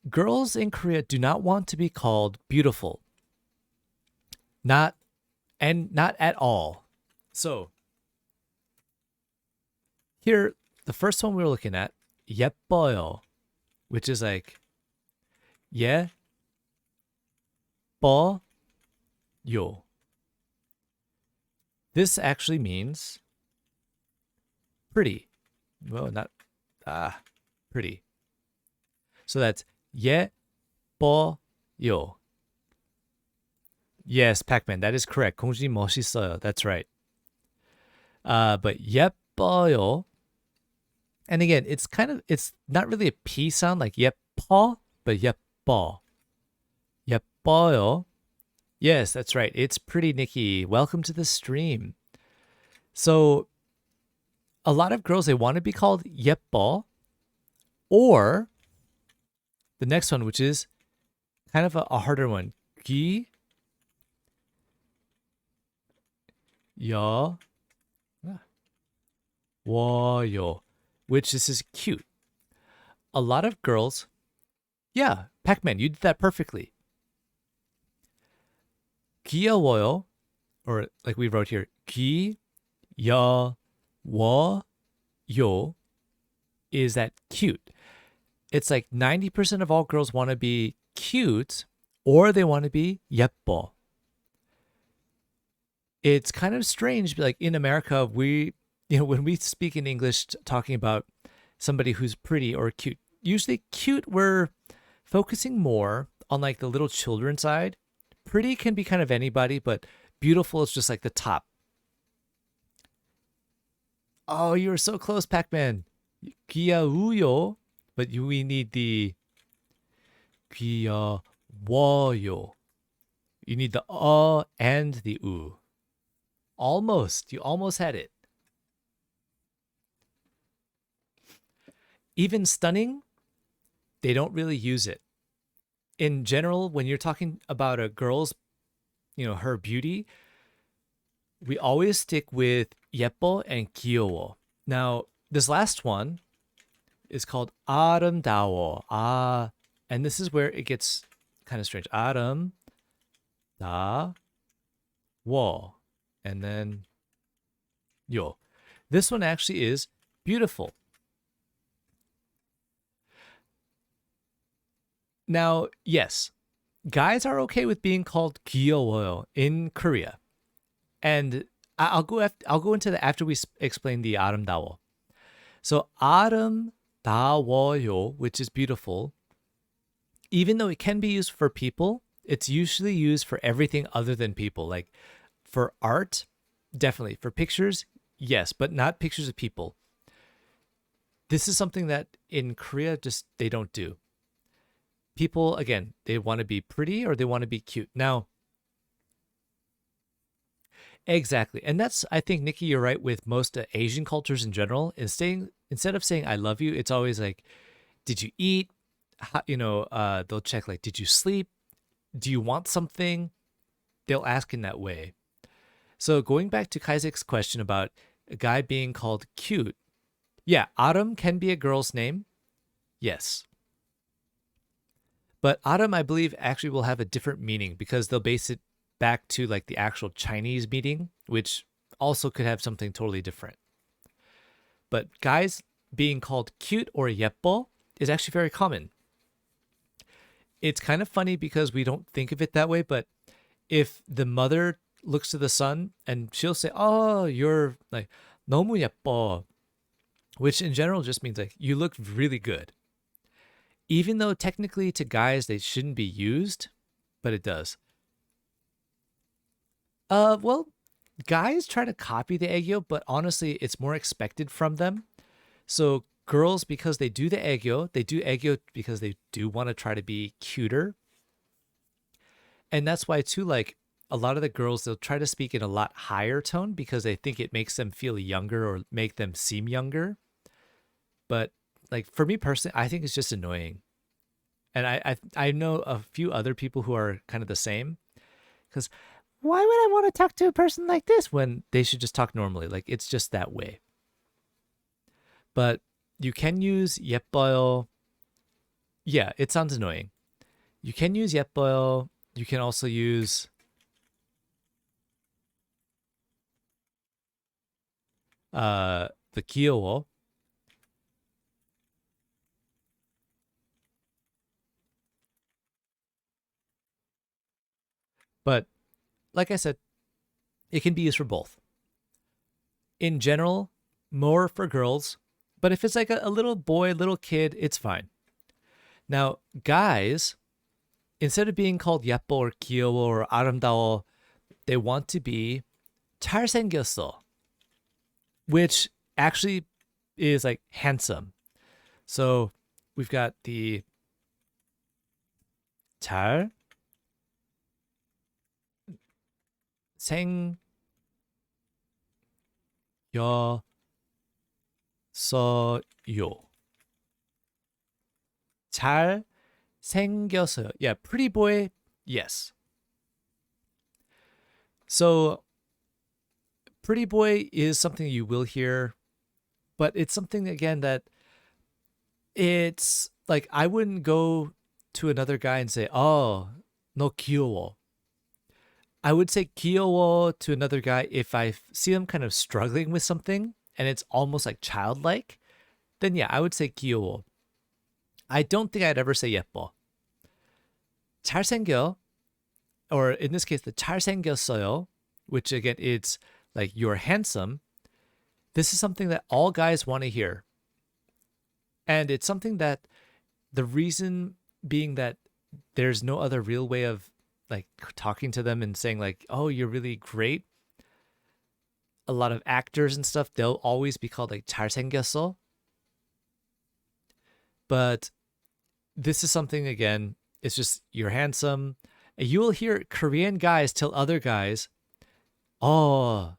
girls in Korea do not want to be called beautiful. Not at all. So here, the first one we were looking at, yetboyo, which is like yetboyo. This actually means pretty. Well, not pretty. So that's yetboyo. Yes, Pacman, that is correct. 공주님 멋있어요. That's right. But yetboyo. And again, it's not really a P sound like yepo, but yepo. Yetboyo. Yes, that's right. It's pretty, Nikki. Welcome to the stream. So a lot of girls, they want to be called yepo, or the next one, which is kind of a harder one. kiyowa, which this is cute. A lot of girls, yeah, Pacman, you did that perfectly. kiyowa, or like we wrote here, kiyowa, is that cute. It's like 90% of all girls want to be cute, or they want to be 예뻐. It's kind of strange, like in America, when we speak in English talking about somebody who's pretty or cute, usually cute, we're focusing more on like the little children side. Pretty can be kind of anybody, but beautiful is just like the top. Oh, you were so close, Pacman. 귀여워요, but we need the 귀여워요. You need the and the u. Almost. You almost had it. Even stunning, they don't really use it. In general, when you're talking about a girl's, her beauty, we always stick with 예뻐 and 귀여워. Now, this last one is called 아름다워. And this is where it gets kind of strange. 아름다워. And then 요. This one actually is beautiful. Now, yes, guys are okay with being called 귀여워요 in Korea. And I'll go into that after we explain the 아름다워. So 아름다워요, which is beautiful, even though it can be used for people, it's usually used for everything other than people. Like for art, definitely. For pictures, yes, but not pictures of people. This is something that in Korea just they don't do. People, again, they want to be pretty or they want to be cute. Now, exactly. And that's, I think, Nikki, you're right with most Asian cultures in general. Instead of saying I love you, it's always like, did you eat? They'll check like, did you sleep? Do you want something? They'll ask in that way. So going back to Kaisek's question about a guy being called cute, Yeah, Autumn can be a girl's name. Yes. But Autumn, I believe, actually will have a different meaning because they'll base it back to like the actual Chinese meaning, which also could have something totally different. But guys being called cute or yetbo is actually very common. It's kind of funny because we don't think of it that way, but if the mother looks to the son and she'll say, "Oh, you're like 너무 예뻐," which in general just means like you look really good. Even though technically to guys they shouldn't be used, but it does. Well, guys try to copy the aegyo, but honestly, it's more expected from them. So girls, because they do aegyo because they do want to try to be cuter. And that's why too, like a lot of the girls, they'll try to speak in a lot higher tone because they think it makes them feel younger or make them seem younger. But like for me personally, I think it's just annoying. And I know a few other people who are kind of the same. Because why would I want to talk to a person like this when they should just talk normally? Like it's just that way. But you can use yetboyo. Yeah, it sounds annoying. You can use yetboyo. You can also use the kiowa. But like I said, it can be used for both. In general, more for girls, but if it's like a little boy, little kid, it's fine. Now, guys, instead of being called 예뻐 or kiyowa or 아름다워, they want to be 잘생겼어, which actually is like handsome. So we've got the 잘생겼어요. 잘생겼어요. Yeah, pretty boy, yes. So pretty boy is something you will hear, but it's something again that it's like I wouldn't go to another guy and say, "Oh, no kiowa." I would say kiyowa to another guy if I see them kind of struggling with something and it's almost like childlike. Then yeah, I would say kiyowa. I don't think I'd ever say 예뻐. 잘생겨, or in this case, the 잘생겼어요, which again, it's like you're handsome. This is something that all guys want to hear. And it's something that the reason being that there's no other real way of like talking to them and saying like, "Oh, you're really great." A lot of actors and stuff, they'll always be called like 잘생겼어. But this is something again, it's just you're handsome. And you will hear Korean guys tell other guys, "Oh,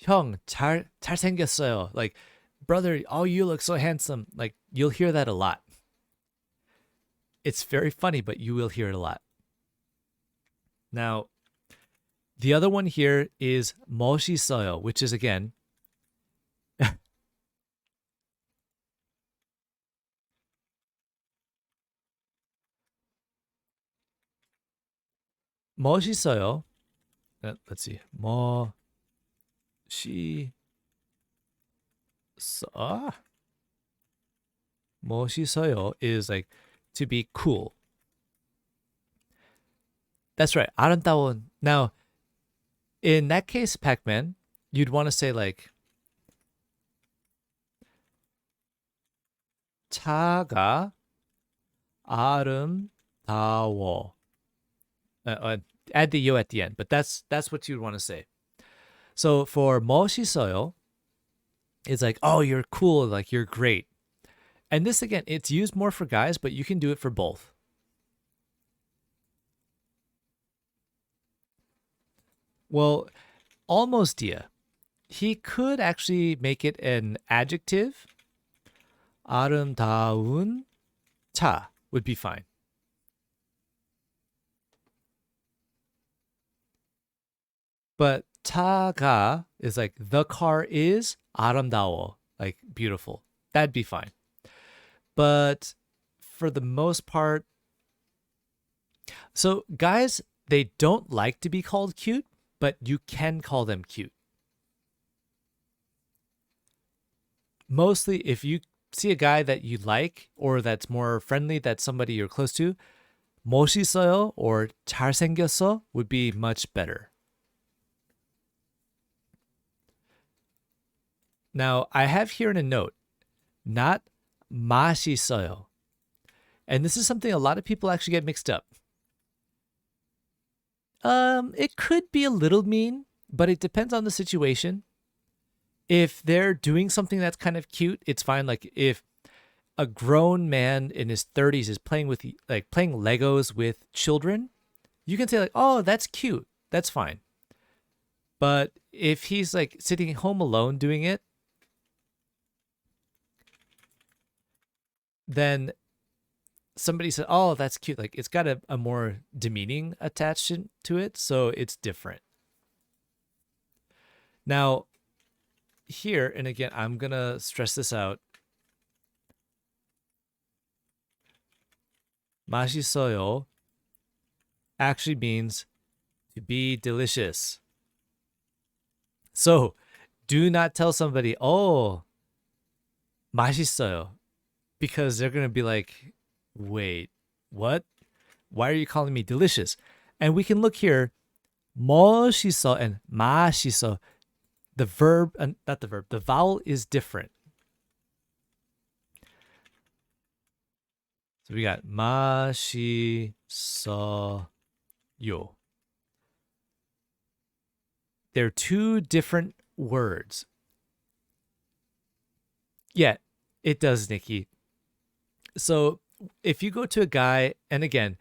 형, 잘생겼어요." Like, brother, oh, you look so handsome. Like, you'll hear that a lot. It's very funny, but you will hear it a lot. Now, the other one here is 멋있어요, which is again, 멋있어요. Let's see. 멋있어요 is like to be cool. That's right. 아름다운. Now, in that case, Pacman, you'd want to say like 차가 아름다워. Add the yo at the end, but that's what you'd want to say. So for 멋있어요, it's like, oh, you're cool, like you're great. And this again, it's used more for guys, but you can do it for both. Well, almost yeah. He could actually make it an adjective. 아름다운 차 would be fine. But 차가 is like the car is 아름다워, like beautiful. That'd be fine. But for the most part, so guys, they don't like to be called cute, but you can call them cute. Mostly if you see a guy that you like or that's more friendly, that's somebody you're close to, 멋있어요 or 잘생겼어 would be much better. Now, I have here in a note, not 맛있어요. And this is something a lot of people actually get mixed up. It could be a little mean, but it depends on the situation. If they're doing something that's kind of cute, it's fine. Like if a grown man in his 30s is playing Legos with children, you can say like, "Oh, that's cute." That's fine. But if he's like sitting home alone doing it, then somebody said, "Oh, that's cute." Like it's got a more demeaning attached to it, so it's different. Now, here, and again, I'm going to stress this out. 맛있어요 actually means to be delicious. So, do not tell somebody, "Oh, 맛있어요," because they're going to be like, "Wait, what? Why are you calling me delicious?" And we can look here, 멋있어 and 맛있어. The verb, not the verb, the vowel is different. So we got 맛있어요. They're two different words. Yeah, it does, Nikki. So if you go to a guy, and again,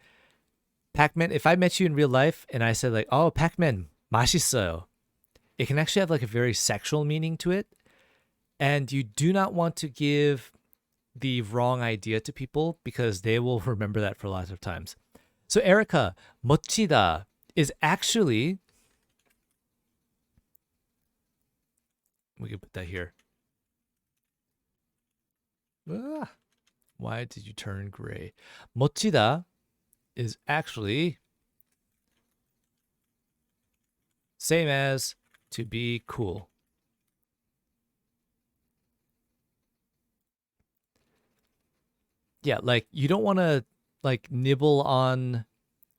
Pacman, if I met you in real life and I said like, "Oh, Pacman, 맛있어요," it can actually have like a very sexual meaning to it. And you do not want to give the wrong idea to people because they will remember that for lots of times. So Erica, 멋지다 is actually, we can put that here. Why did you turn gray? 멋지다 is actually same as to be cool. Yeah, like you don't want to like nibble on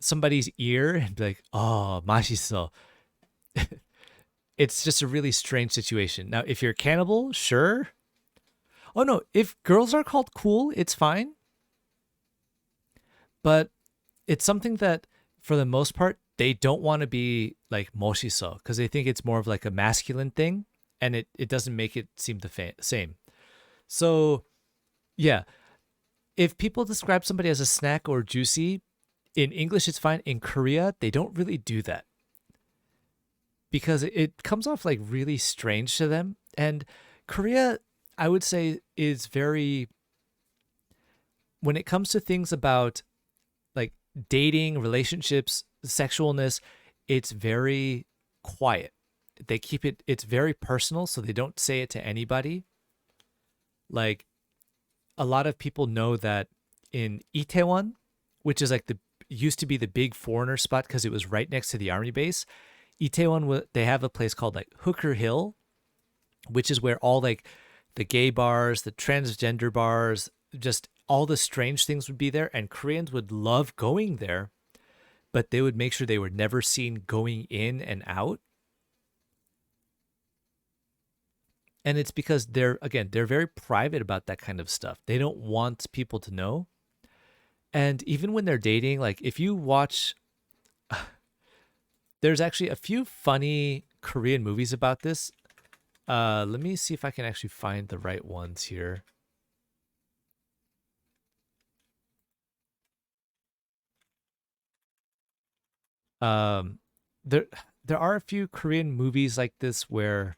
somebody's ear and be like, "Oh, 맛있어." It's just a really strange situation. Now, if you're a cannibal, sure. Oh no, if girls are called cool, it's fine. But it's something that for the most part they don't want to be like 멋있어 because they think it's more of like a masculine thing and it doesn't make it seem the same. So, yeah. If people describe somebody as a snack or juicy, in English it's fine. In Korea, they don't really do that because it comes off like really strange to them. And Korea, I would say, is very, when it comes to things about like dating, relationships, sexualness, it's very quiet. They keep it's very personal, so they don't say it to anybody. Like, a lot of people know that in Itaewon, which is like used to be the big foreigner spot because it was right next to the army base. Itaewon, they have a place called like Hooker Hill, which is where all like the gay bars, the transgender bars, just all the strange things would be there. And Koreans would love going there, but they would make sure they were never seen going in and out. And it's because they're very private about that kind of stuff. They don't want people to know. And even when they're dating, like if you watch, there's actually a few funny Korean movies about this. Let me see if I can actually find the right ones here. There are a few Korean movies like this where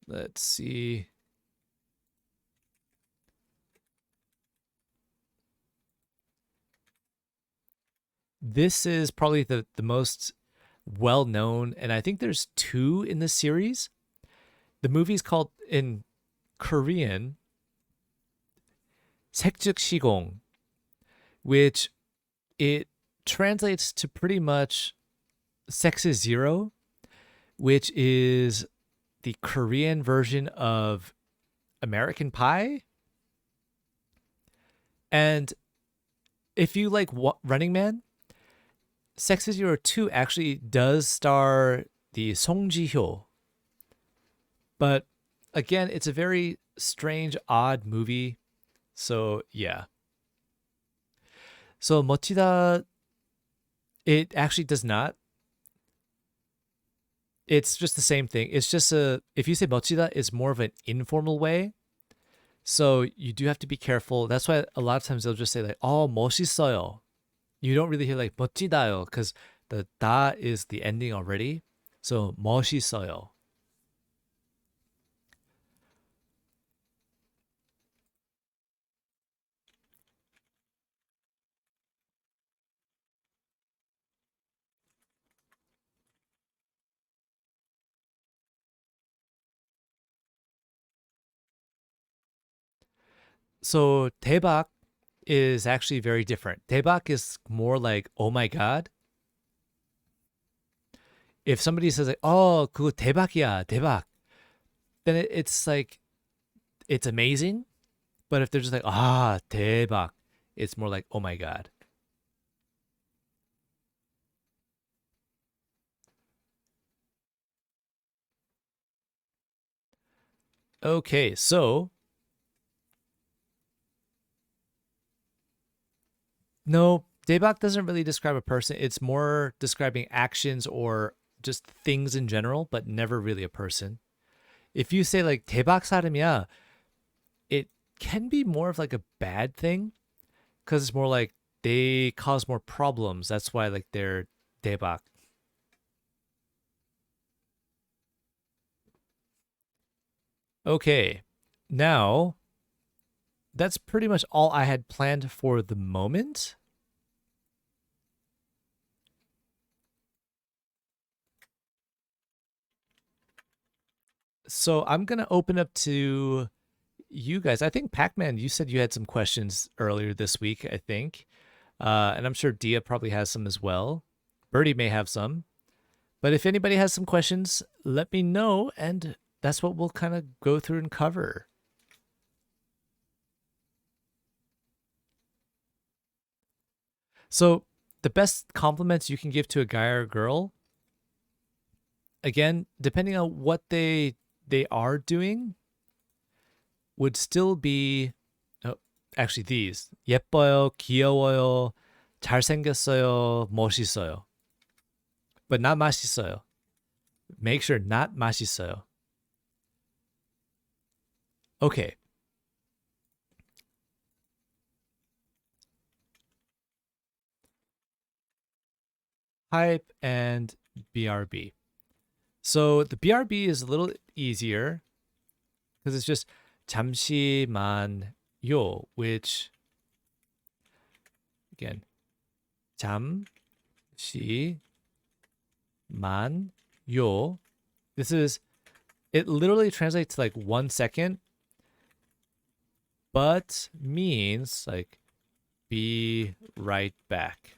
let's see. This is probably the most well known, and I think there's 2 in the series. The movie's called in Korean 색즉 시공, which it translates to pretty much Sex is Zero, which is the Korean version of American Pie. And if you like Running Man, Sex is Zero 2 actually does star the Song Ji-hyo. But again, it's a very strange, odd movie. So, yeah. So, Mochida, it actually does not. It's just the same thing. It's just if you say Mochida, it's more of an informal way. So, you do have to be careful. That's why a lot of times they'll just say like, oh, 멋있어요. You don't really hear like 멋지다요 because the da is the ending already. So, 멋있어요. So 대박 is actually very different. 대박 is more like, oh my God. If somebody says like, oh, 그거 대박이야, 대박, then it's like, it's amazing. But if they're just like, ah, 대박, it's more like, oh my God. Okay, so no, 대박 doesn't really describe a person. It's more describing actions or just things in general, but never really a person. If you say like 대박 사람이야, it can be more of like a bad thing because it's more like they cause more problems. That's why like they're 대박. Okay, now that's pretty much all I had planned for the moment. So I'm going to open up to you guys. I think Pacman, you said you had some questions earlier this week, I think. And I'm sure Dia probably has some as well. Birdie may have some. But if anybody has some questions, let me know. And that's what we'll kind of go through and cover. So the best compliments you can give to a guy or a girl, again, depending on what they are doing, would still be actually these. 예뻐요, 귀여워요, 잘생겼어요, 멋있어요. But not 맛있어요. Make sure not 맛있어요. Okay. Hype and BRB. So the BRB is a little easier because it's just 잠시만요, which again, 잠시만요. This is, it literally translates to like 1 second, but means like be right back.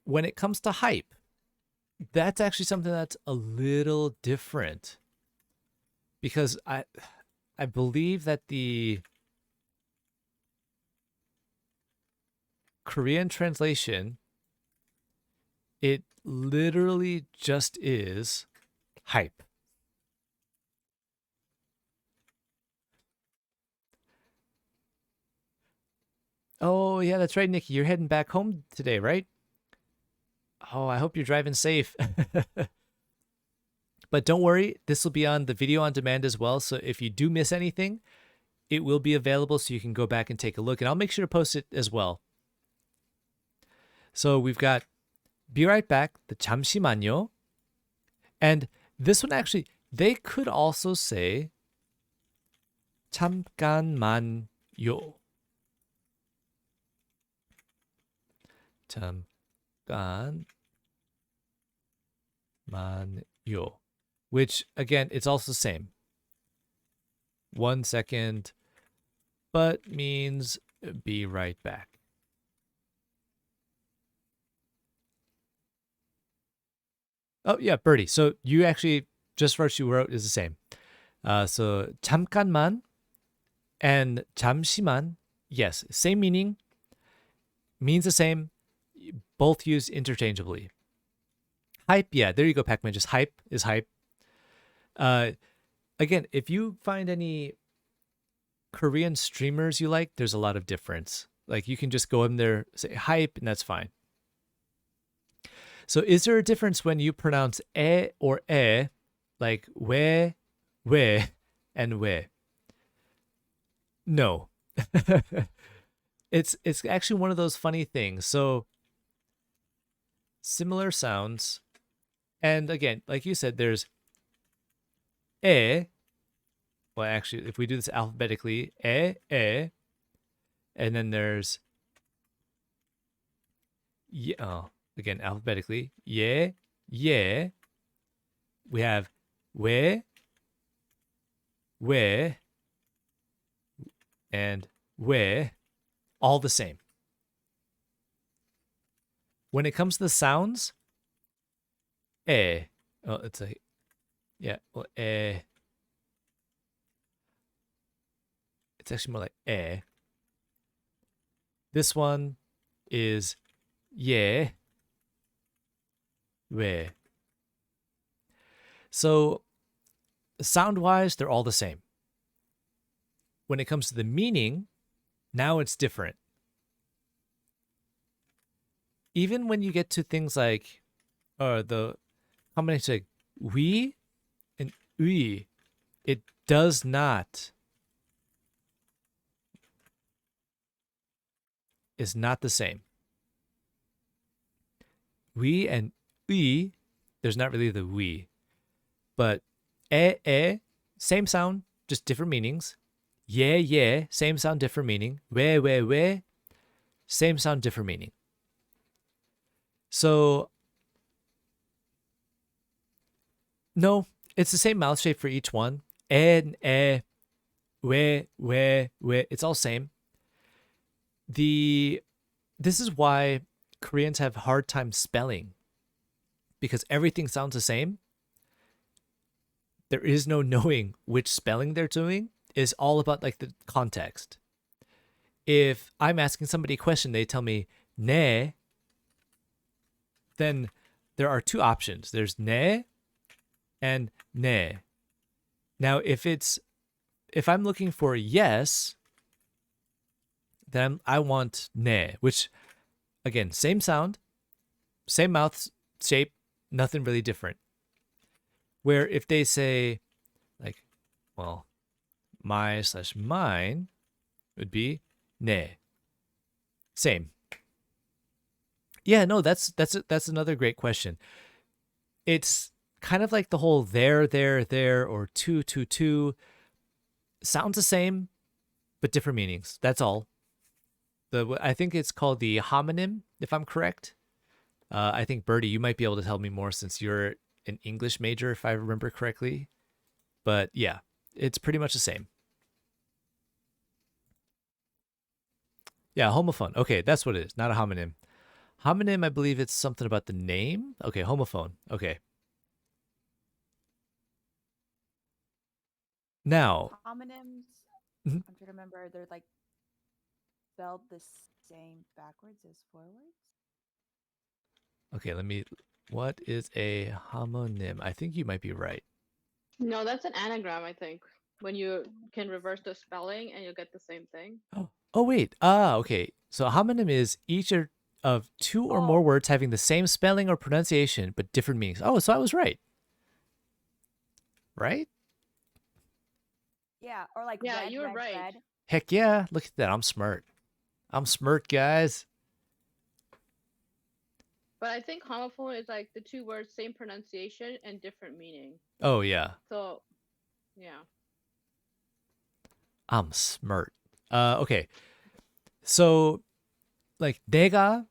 When it comes to hype, that's actually something that's a little different because I believe that the Korean translation, it literally just is hype. Oh, yeah, that's right, Nikki. You're heading back home today, right? Oh, I hope you're driving safe. But don't worry, this will be on the video on demand as well. So if you do miss anything, it will be available so you can go back and take a look. And I'll make sure to post it as well. So we've got be right back, the 잠시만요. And this one actually, they could also say 잠깐만요. 잠깐만요. Which, again, it's also the same. 1 second, but means be right back. Oh, yeah, Birdie. So you actually, just what you wrote is the same. So 잠깐만 and 잠시만, yes, same meaning, means the same, both used interchangeably. Hype, yeah, there you go, Pacman. Just hype is hype. Again, if you find any Korean streamers you like, there's a lot of difference. Like you can just go in there, say hype, and that's fine. So is there a difference when you pronounce or like we, and we? No. It's actually one of those funny things. So similar sounds. And again, like you said, there's well, actually, if we do this alphabetically, and then there's again, alphabetically, yeah. We have we, and we, all the same. When it comes to the sounds, it's a, yeah, well, it's actually more like This one is yeah, we. So sound-wise, they're all the same. When it comes to the meaning, now it's different. Even when you get to things like the combination like we and ui, it does not, is not the same. We and ui, there's not really the we. But same sound, just different meanings. Yeah, same sound, different meaning. We, same sound, different meaning. So, no, it's the same mouth shape for each one. And we, it's all same. This is why Koreans have a hard time spelling, because everything sounds the same. There is no knowing which spelling they're doing. It's all about like the context. If I'm asking somebody a question, they tell me ne, then there are two options. There's ne and ne. Now, if I'm looking for yes, then I want ne, which again, same sound, same mouth shape, nothing really different. Where if they say like, well, my/mine would be ne. Same. Yeah, no, that's another great question. It's kind of like the whole there, or two. Sounds the same, but different meanings. That's all. I think it's called the homonym, if I'm correct. I think Birdie, you might be able to tell me more since you're an English major, if I remember correctly. But yeah, it's pretty much the same. Yeah, homophone. Okay, that's what it is. Not a homonym. Homonym, I believe it's something about the name. Okay, homophone. Okay. Now, Homonyms, Mhm. I'm trying to remember, they're like spelled the same backwards as forwards. okay, what is a homonym? I think you might be right. No, that's an anagram, I think. When you can reverse the spelling and you'll get the same thing. Oh wait. Okay. So a homonym is each of two or more words having the same spelling or pronunciation but different meanings. Oh, so I was right. Right? Yeah, or like Yeah, red, you were red, right. red. Heck yeah. Look at that. I'm smart. Guys. But I think homophone is like the two words, same pronunciation and different meaning. Oh yeah. So, yeah. I'm smart. Okay. So like 내가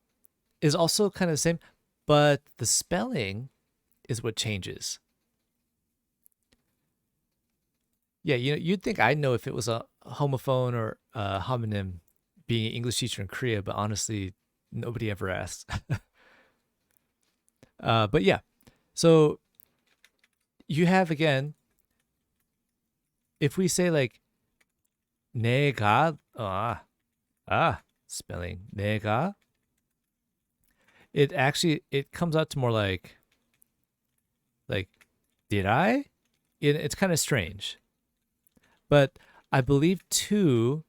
is also kind of the same, but the spelling is what changes. Yeah, you'd think I'd know if it was a homophone or a homonym being an English teacher in Korea, but honestly, nobody ever asks. But yeah, so you have, again, if we say like 내가, spelling 내가, it comes out to more like did I? It's kind of strange. But I believe too,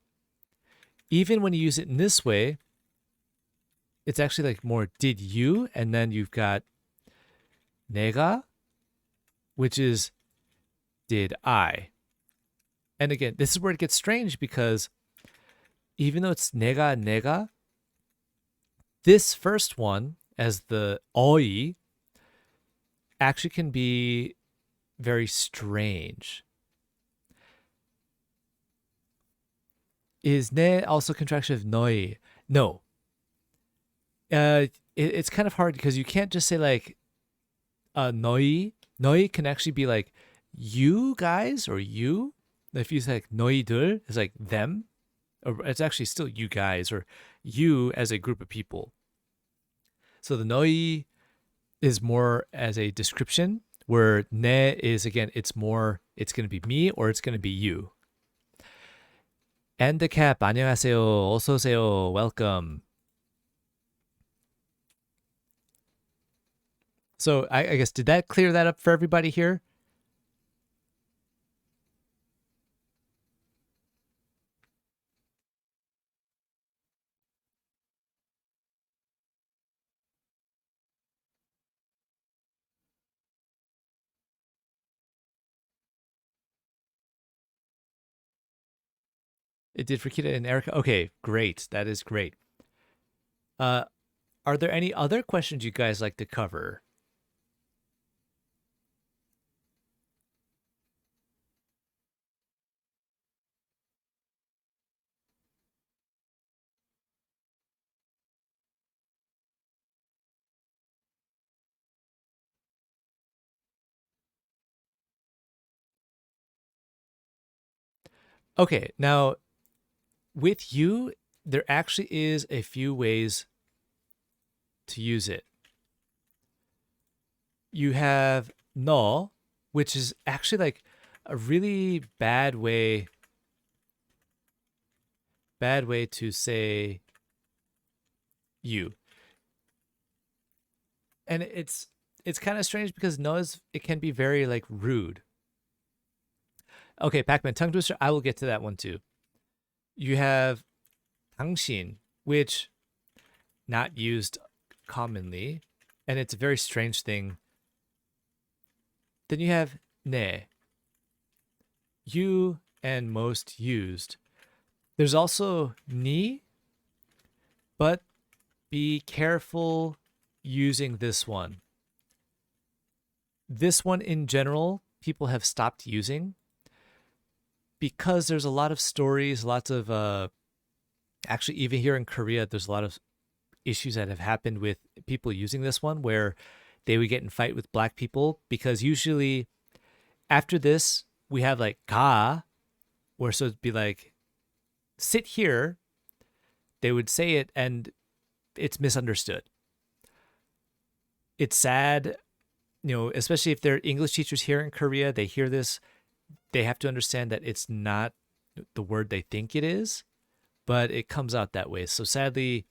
even when you use it in this way, it's actually like more did you, and then you've got 내가, which is did I. And again, this is where it gets strange because even though it's 내가, this first one as the 어이 actually can be very strange. Is 내 also contraction of 너희? No. It's kind of hard because you can't just say like 너희. 너희 can actually be like you guys or you. If you say like 너희들, it's like them. Or it's actually still you guys or you as a group of people. So the 너희 is more as a description, where 내 is, again, it's going to be me or it's going to be you. And the cap, 안녕하세요, 어서 오세요, welcome. So I guess, did that clear that up for everybody here? It did for Kita and Erica. Okay, great. That is great. Are there any other questions you guys like to cover? Okay, now with you, there actually is a few ways to use it. You have 너, which is actually like a really bad way to say you. And it's kind of strange because no it can be very like rude. Okay, Pacman, tongue twister, I will get to that one too. You have 당신, which not used commonly, and it's a very strange thing. Then you have 네, you and most used. There's also 니, but be careful using this one. This one in general, people have stopped using because there's a lot of stories, lots of actually, even here in Korea, there's a lot of issues that have happened with people using this one where they would get in fight with black people, because usually after this we have like 가, where so it'd be like sit here, they would say it and it's misunderstood. It's sad, especially if they're English teachers here in Korea, they hear this, they have to understand that it's not the word they think it is, but it comes out that way. So sadly,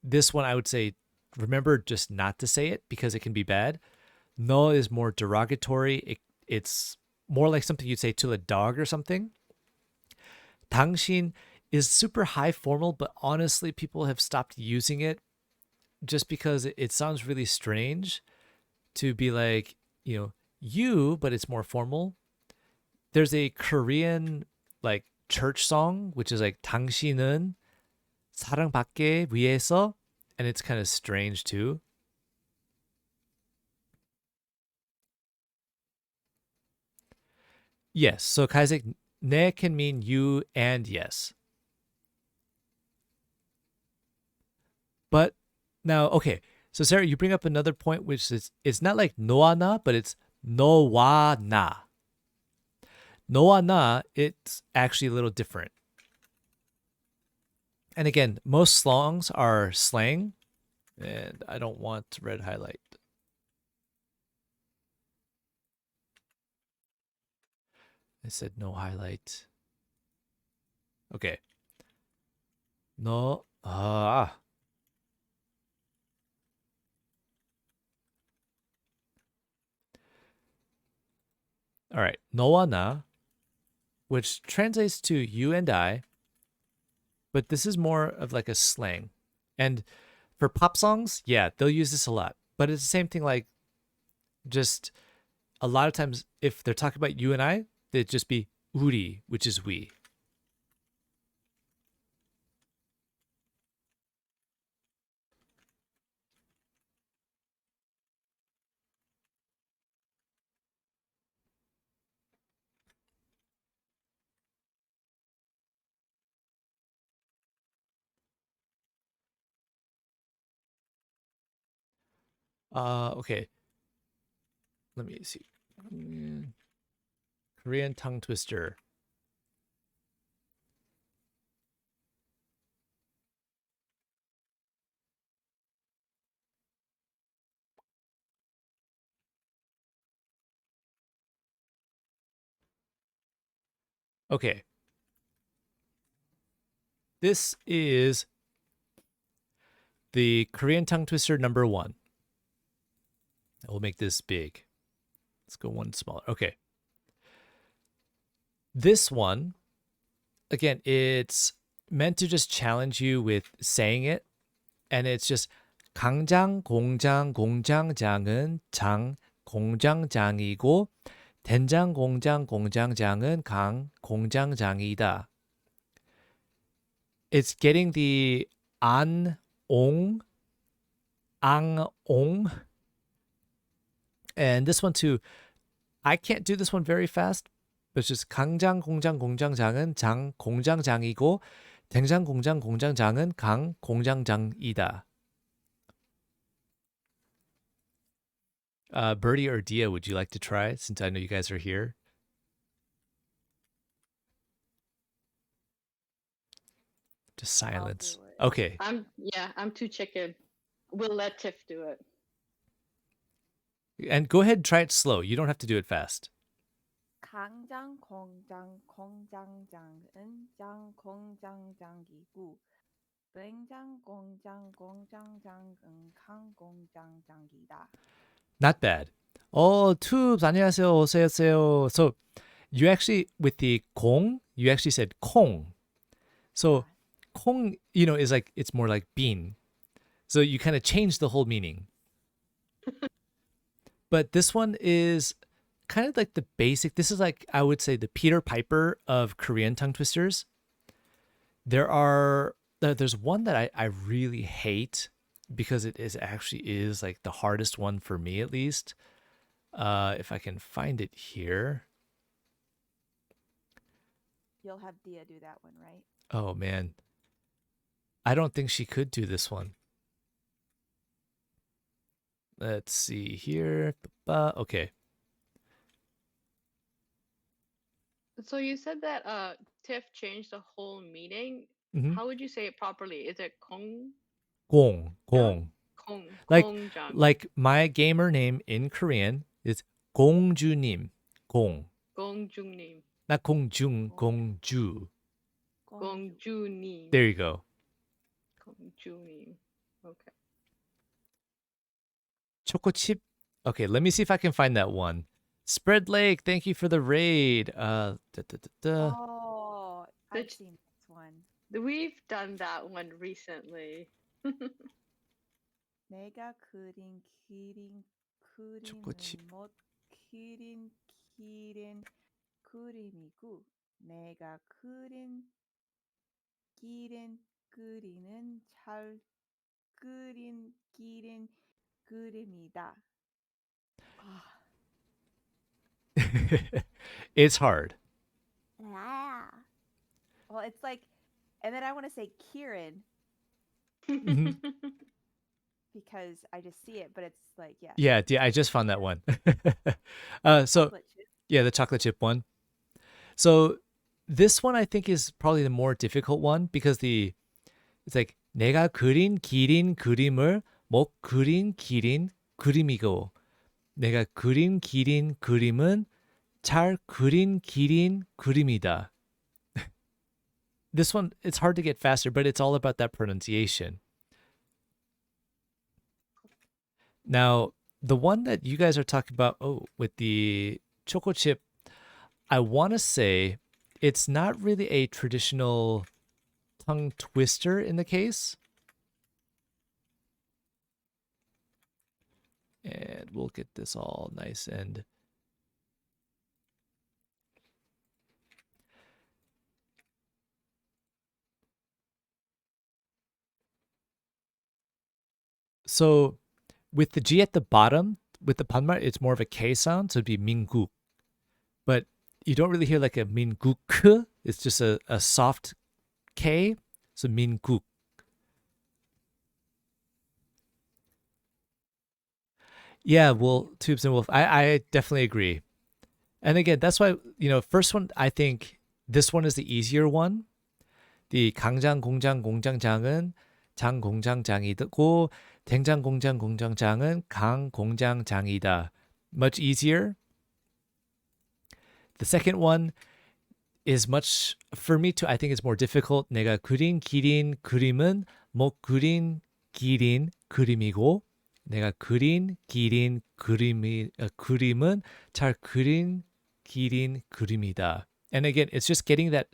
this one I would say, remember just not to say it because it can be bad. No is more derogatory. It's more like something you'd say to a dog or something. 당신 is super high formal, but honestly, people have stopped using it just because it sounds really strange to be like, you, but it's more formal. There's a Korean like church song, which is like 당신은 사랑받기 위해서, and it's kind of strange too. Yes, so Kaisek, 네 can mean you and yes. But Now, okay. So Sarah, you bring up another point, which is it's not like noana, but it's nowana. Noana, it's actually a little different. And again, most songs are slang, and I don't want red highlight. I said no highlight. Okay. No. All right. Noana, which translates to you and I, but this is more of like a slang. And for pop songs, yeah, they'll use this a lot. But it's the same thing, like just a lot of times if they're talking about you and I, they'd just be uri, which is we. Okay. Let me see. Korean tongue twister. Okay. This is the Korean tongue twister number 1. I will make this big. Let's go one smaller. Okay. This one, again, it's meant to just challenge you with saying it. And it's just 강장, 공장, 공장장은 장, 공장장이고 된장, 공장, 공장장은 강, 공장장이다. It's getting the an, ong, ang, ong. And this one too, I can't do this one very fast, but it's just 강장, 공장, 공장장은 장, 공장장이고 된장, 공장, 공장장은 강, 공장장이다. Birdie or Dia, would you like to try since I know you guys are here? Just silence. Okay. I'm too chicken. We'll let Tiff do it. And go ahead and try it slow. You don't have to do it fast. 강장 공장 공장장은 장 공장장이고 냉장 공장 공장장은 강 공장장이다. Not bad. Oh, tubes. 안녕하세요. 오세요. So you actually, with the 공, you actually said 콩. So 콩, is like, it's more like bean. So you kind of change the whole meaning. But this one is kind of like the basic. This is like, I would say, the Peter Piper of Korean tongue twisters. There's one that I really hate because it is like the hardest one for me, at least. If I can find it here. You'll have Dia do that one, right? Oh man, I don't think she could do this one. Let's see here. Okay. So you said that Tiff changed the whole meaning. Mm-hmm. How would you say it properly? Is it Kong? Gong. Kong. Like my gamer name in Korean is 공주님. Gong. Gongjungnim. Not 공중, 공주. Gongjunim. There you go. Gongjunim. Okay. Choco chip. Okay, let me see if I can find that one. Spread Lake, thank you for the raid. Oh, I've seen this one. We've done that one recently. 내가 그린 초코칩. 그림은 못 그린 그림이고 내가 그리는 잘 그린 그림이다. It's hard. Well, it's like, and then I want to say Kieran. because I just see it, but it's like, yeah. Yeah, I just found that one. So Chocolate chip. yeah, the chocolate chip one. So this one I think is probably the more difficult one because it's like 내가 그린 기린 그림을 못 그린 기린 그림이고 내가 그린 기린 그림은 잘 그린 기린 그림이다. This one, it's hard to get faster, but it's all about that pronunciation. Now, the one that you guys are talking about, with the choco chip, I want to say it's not really a traditional tongue twister in the case. And we'll get this all nice and so with the G at the bottom, with the panmar, it's more of a K sound, so it'd be mingguk. But you don't really hear like a mingguk. It's just a soft K, so mingguk. Yeah, well, Tubes and Wolf, I definitely agree. And again, that's why, first one, I think this one is the easier one. The 강장 공장 공장장은 장 공장장이고 된장 공장 공장장은 강 공장장이다. Much easier. The second one is much, for me too, I think it's more difficult. 내가 그린 기린 그림은 못 그린 기린 그림이고 내가 그린 기린 그림은 잘 그린 기린 그림이다. And again, it's just getting that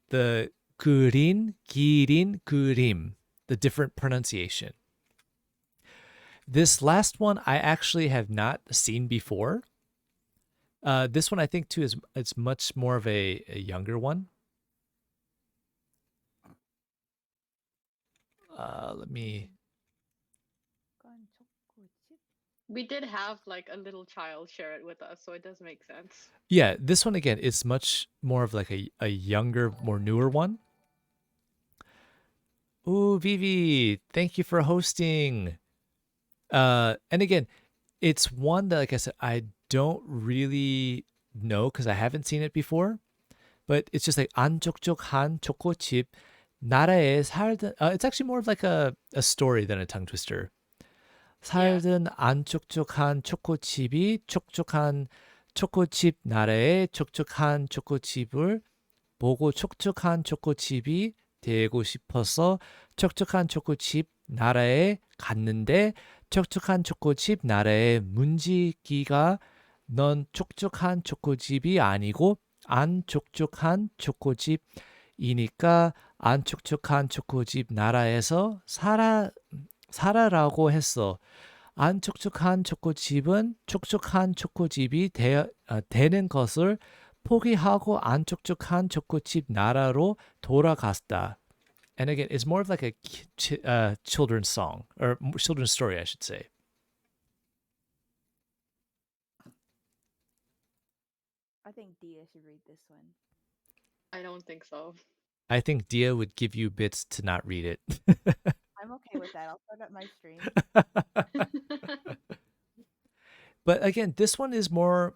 the 그린 기린 그림, the different pronunciation. This last one I actually have not seen before. This one I think too is it's much more of a younger one. Let me. We did have like a little child share it with us, so it does make sense. Yeah, this one again is much more of like a younger, more newer one. Ooh, Vivi, thank you for hosting. And again, it's one that, like I said, I don't really know because I haven't seen it before. But it's just like 안쪽쪽한 초코칩 나라에 살던. It's actually more of like a story than a tongue twister. 살던 안쪽쪽한 초코칩이 촉촉한 초코칩 나라에 촉촉한 초코칩을 보고 촉촉한 초코칩이 되고 싶어서 촉촉한 초코칩 나라에 갔는데 촉촉한 초코칩 나라에 문지기가 넌 촉촉한 초코칩이 아니고 안 촉촉한 초코칩이니까 안 촉촉한 초코칩 나라에서 살아라고 했어. 안 촉촉한 초코칩은 촉촉한 초코칩이 되는 것을 포기하고 안 촉촉한 초코칩 나라로 돌아갔다. And again, it's more of like a children's song, or children's story, I should say. I think Dia should read this one. I don't think so. I think Dia would give you bits to not read it. I'm okay with that. I'll start up my stream. But again, this one is more.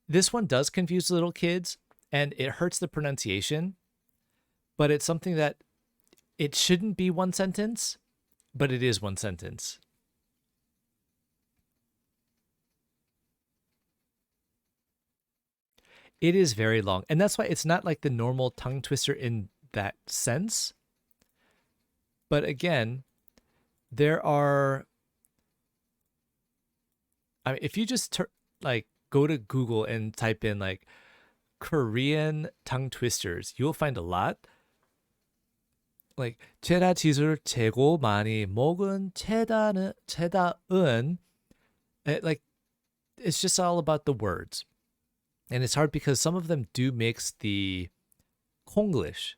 This one does confuse little kids, and it hurts the pronunciation. But it's something that it shouldn't be one sentence, but it is one sentence. It is very long. And that's why it's not like the normal tongue twister in that sense. But again, there are. I mean, if you just go to Google and type in like Korean tongue twisters, you'll find a lot. Like 체다 지수를 재고 많이 먹은 체다은 like it's just all about the words. And it's hard because some of them do mix the Konglish.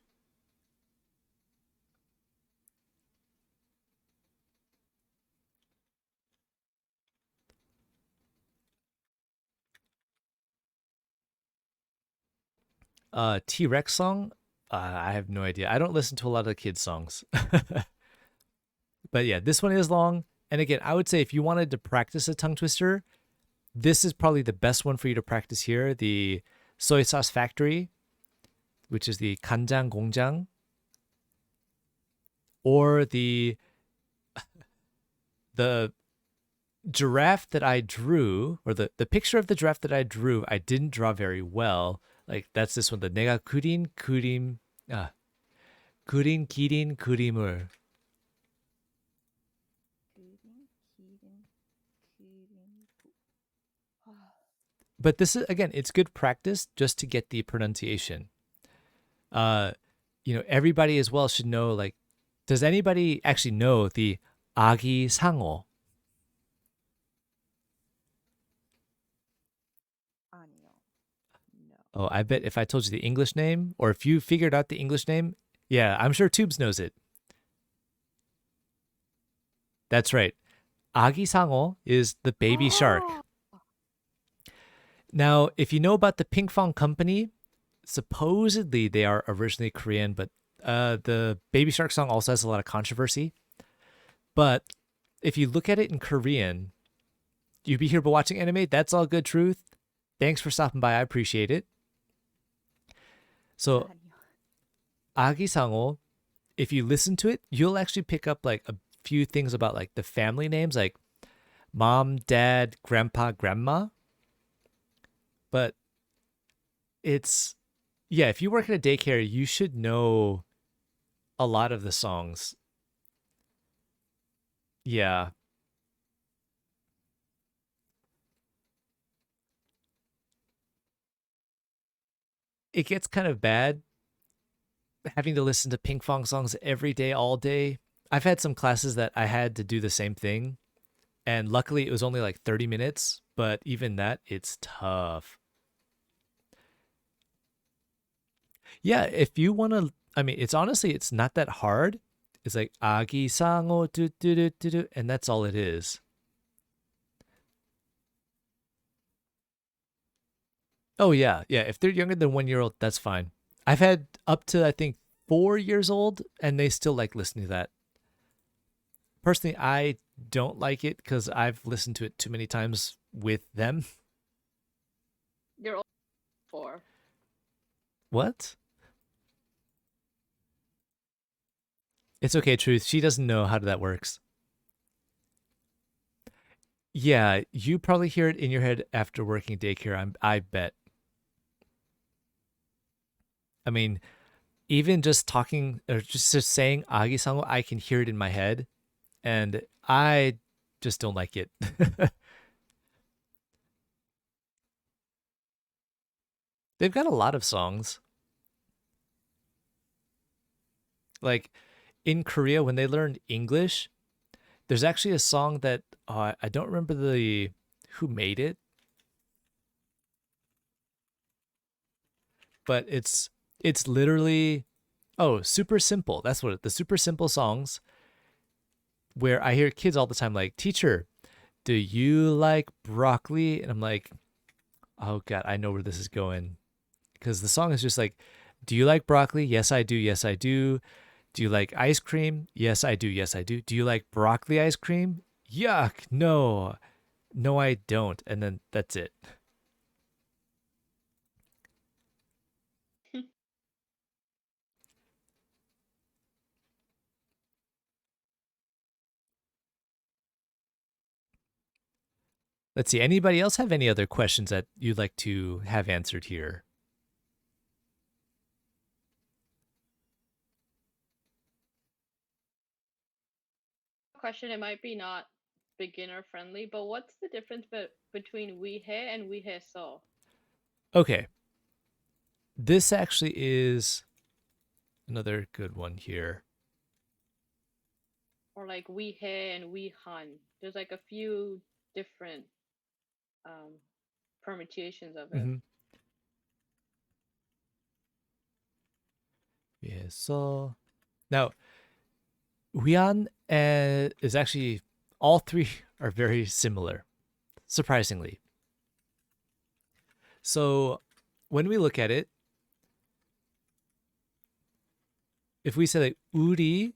T-Rex song? I have no idea. I don't listen to a lot of kids' songs. But yeah, this one is long. And again, I would say if you wanted to practice a tongue twister, this is probably the best one for you to practice here. The Soy Sauce Factory, which is the 간장 공장, or the giraffe that I drew, or the picture of the giraffe that I drew, I didn't draw very well. Like that's this one, the 내가 그린 그림, 그린 기린 그림을. But this is, again, it's good practice just to get the pronunciation. Everybody as well should know, like, does anybody actually know the 아기 상어? No. Oh, I bet if I told you the English name, or if you figured out the English name, yeah, I'm sure Tubes knows it. That's right. 아기 상어 is the baby shark. Now, if you know about the Pinkfong Company, supposedly they are originally Korean, but the Baby Shark song also has a lot of controversy. But if you look at it in Korean, you be here but watching anime, that's all good truth. Thanks for stopping by. I appreciate it. So, 아기 상어, if you listen to it, you'll actually pick up like a few things about like the family names, like mom, dad, grandpa, grandma. But it's, yeah, if you work at a daycare, you should know a lot of the songs. Yeah. It gets kind of bad having to listen to Pinkfong songs every day, all day. I've had some classes that I had to do the same thing. And luckily it was only like 30 minutes, but even that, it's tough. Yeah, if you want to, I mean, it's honestly, it's not that hard. It's like 아기 상어 뚜뚜뚜뚜, and that's all it is. Oh yeah, yeah. If they're younger than 1 year old, that's fine. I've had up to I think 4 years old, and they still like listening to that. Personally, I don't like it because I've listened to it too many times with them. You're all 4. What? It's okay, Truth. She doesn't know how that works. Yeah, you probably hear it in your head after working daycare. I bet. I mean, even just talking or just saying 아기 상어, I can hear it in my head, and I just don't like it. They've got a lot of songs. Like in Korea, when they learned English, there's actually a song that I don't remember who made it, but it's literally super simple. That's what the super simple songs, where I hear kids all the time like, teacher, do you like broccoli? And I'm like, oh god, I know where this is going, because the song is just like, do you like broccoli? Yes I do. Yes I do. Do you like ice cream? Yes I do. Yes I do. Do you like broccoli ice cream? Yuck, no I don't. And then that's it. Let's see. Anybody else have any other questions that you'd like to have answered here? Question, it might be not beginner friendly, but what's the difference between we he and we he so? Okay. This actually is another good one here. Or like we he and we han. There's like a few different permutations of it. Mm-hmm. Yeah, so now Huian is actually, all three are very similar, surprisingly. So when we look at it, if we say like 우리,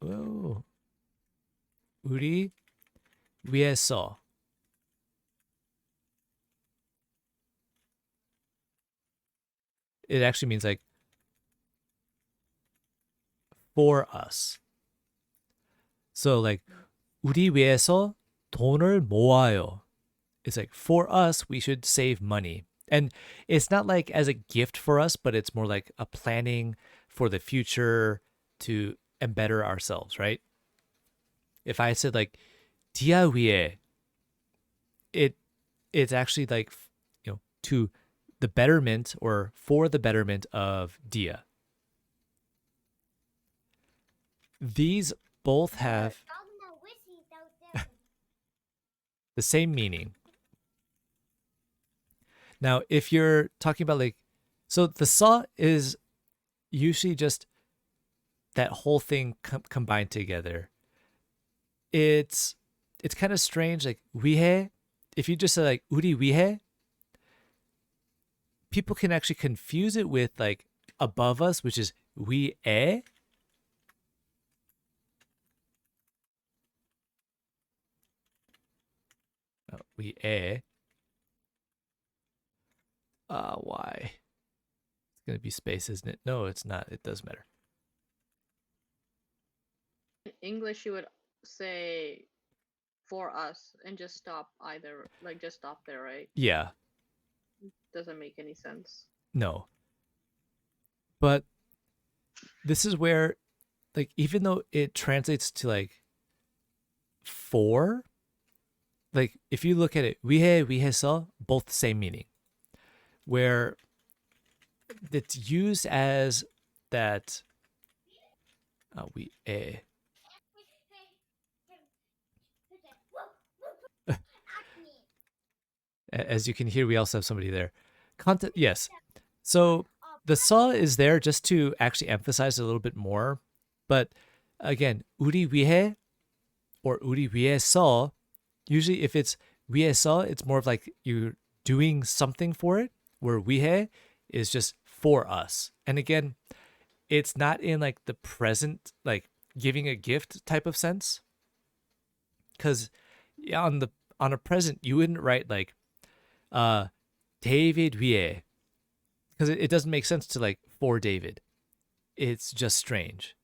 oh, 우리 위해서. It actually means like for us. So like 우리 위해서 돈을 모아요. It's like for us, we should save money. And it's not like as a gift for us, but it's more like a planning for the future to better ourselves, right? If I said like dia 위해, it's actually like, you know, to the betterment or for the betterment of dia. These both have the same meaning. Now, if you're talking about like, so the saw is usually just that whole thing combined together. It's kind of strange. Like 위해, if you just say like 우리 위해, people can actually confuse it with like above us, which is 위에. Oh, 위에. Why? It's gonna be space, isn't it? No, it's not. It does matter. In English, you would say for us and just stop either, like just stop there, right? Yeah. Doesn't make any sense. No. But this is where, like, even though it translates to like for, like if you look at it, 위해, 위해서, both the same meaning. Where it's used as that 위에. As you can hear, we also have somebody there. Content, yes. So the saw is there just to actually emphasize a little bit more. But again, 우리 위해 or 우리 위해서, usually if it's 위해서, it's more of like you're doing something for it, where 위해 is just for us. And again, it's not in like the present, like giving a gift type of sense. Because on a present, you wouldn't write like David 위해, because it doesn't make sense to like for David. It's just strange.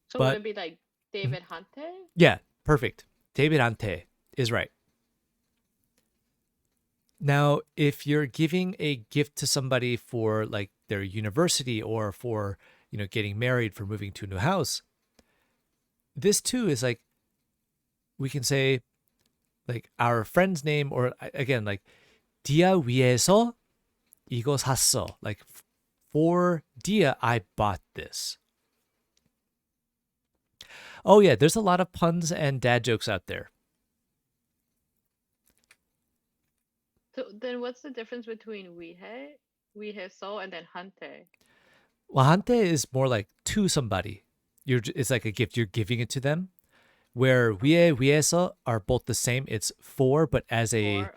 So But would it be like David Hante? yeah, perfect. David Ante is right. Now, if you're giving a gift to somebody for like their university or for, you know, getting married, for moving to a new house, this too is like, we can say like our friend's name, or again, like Dia 위해서 이거 샀어. Like for Dia, I bought this. Oh yeah, there's a lot of puns and dad jokes out there. So then what's the difference between 위해 so, and then Hante? Wahante is more like to somebody. It's like a gift. You're giving it to them. Where 위에, 위에서 are both the same. It's for, but as a, Or,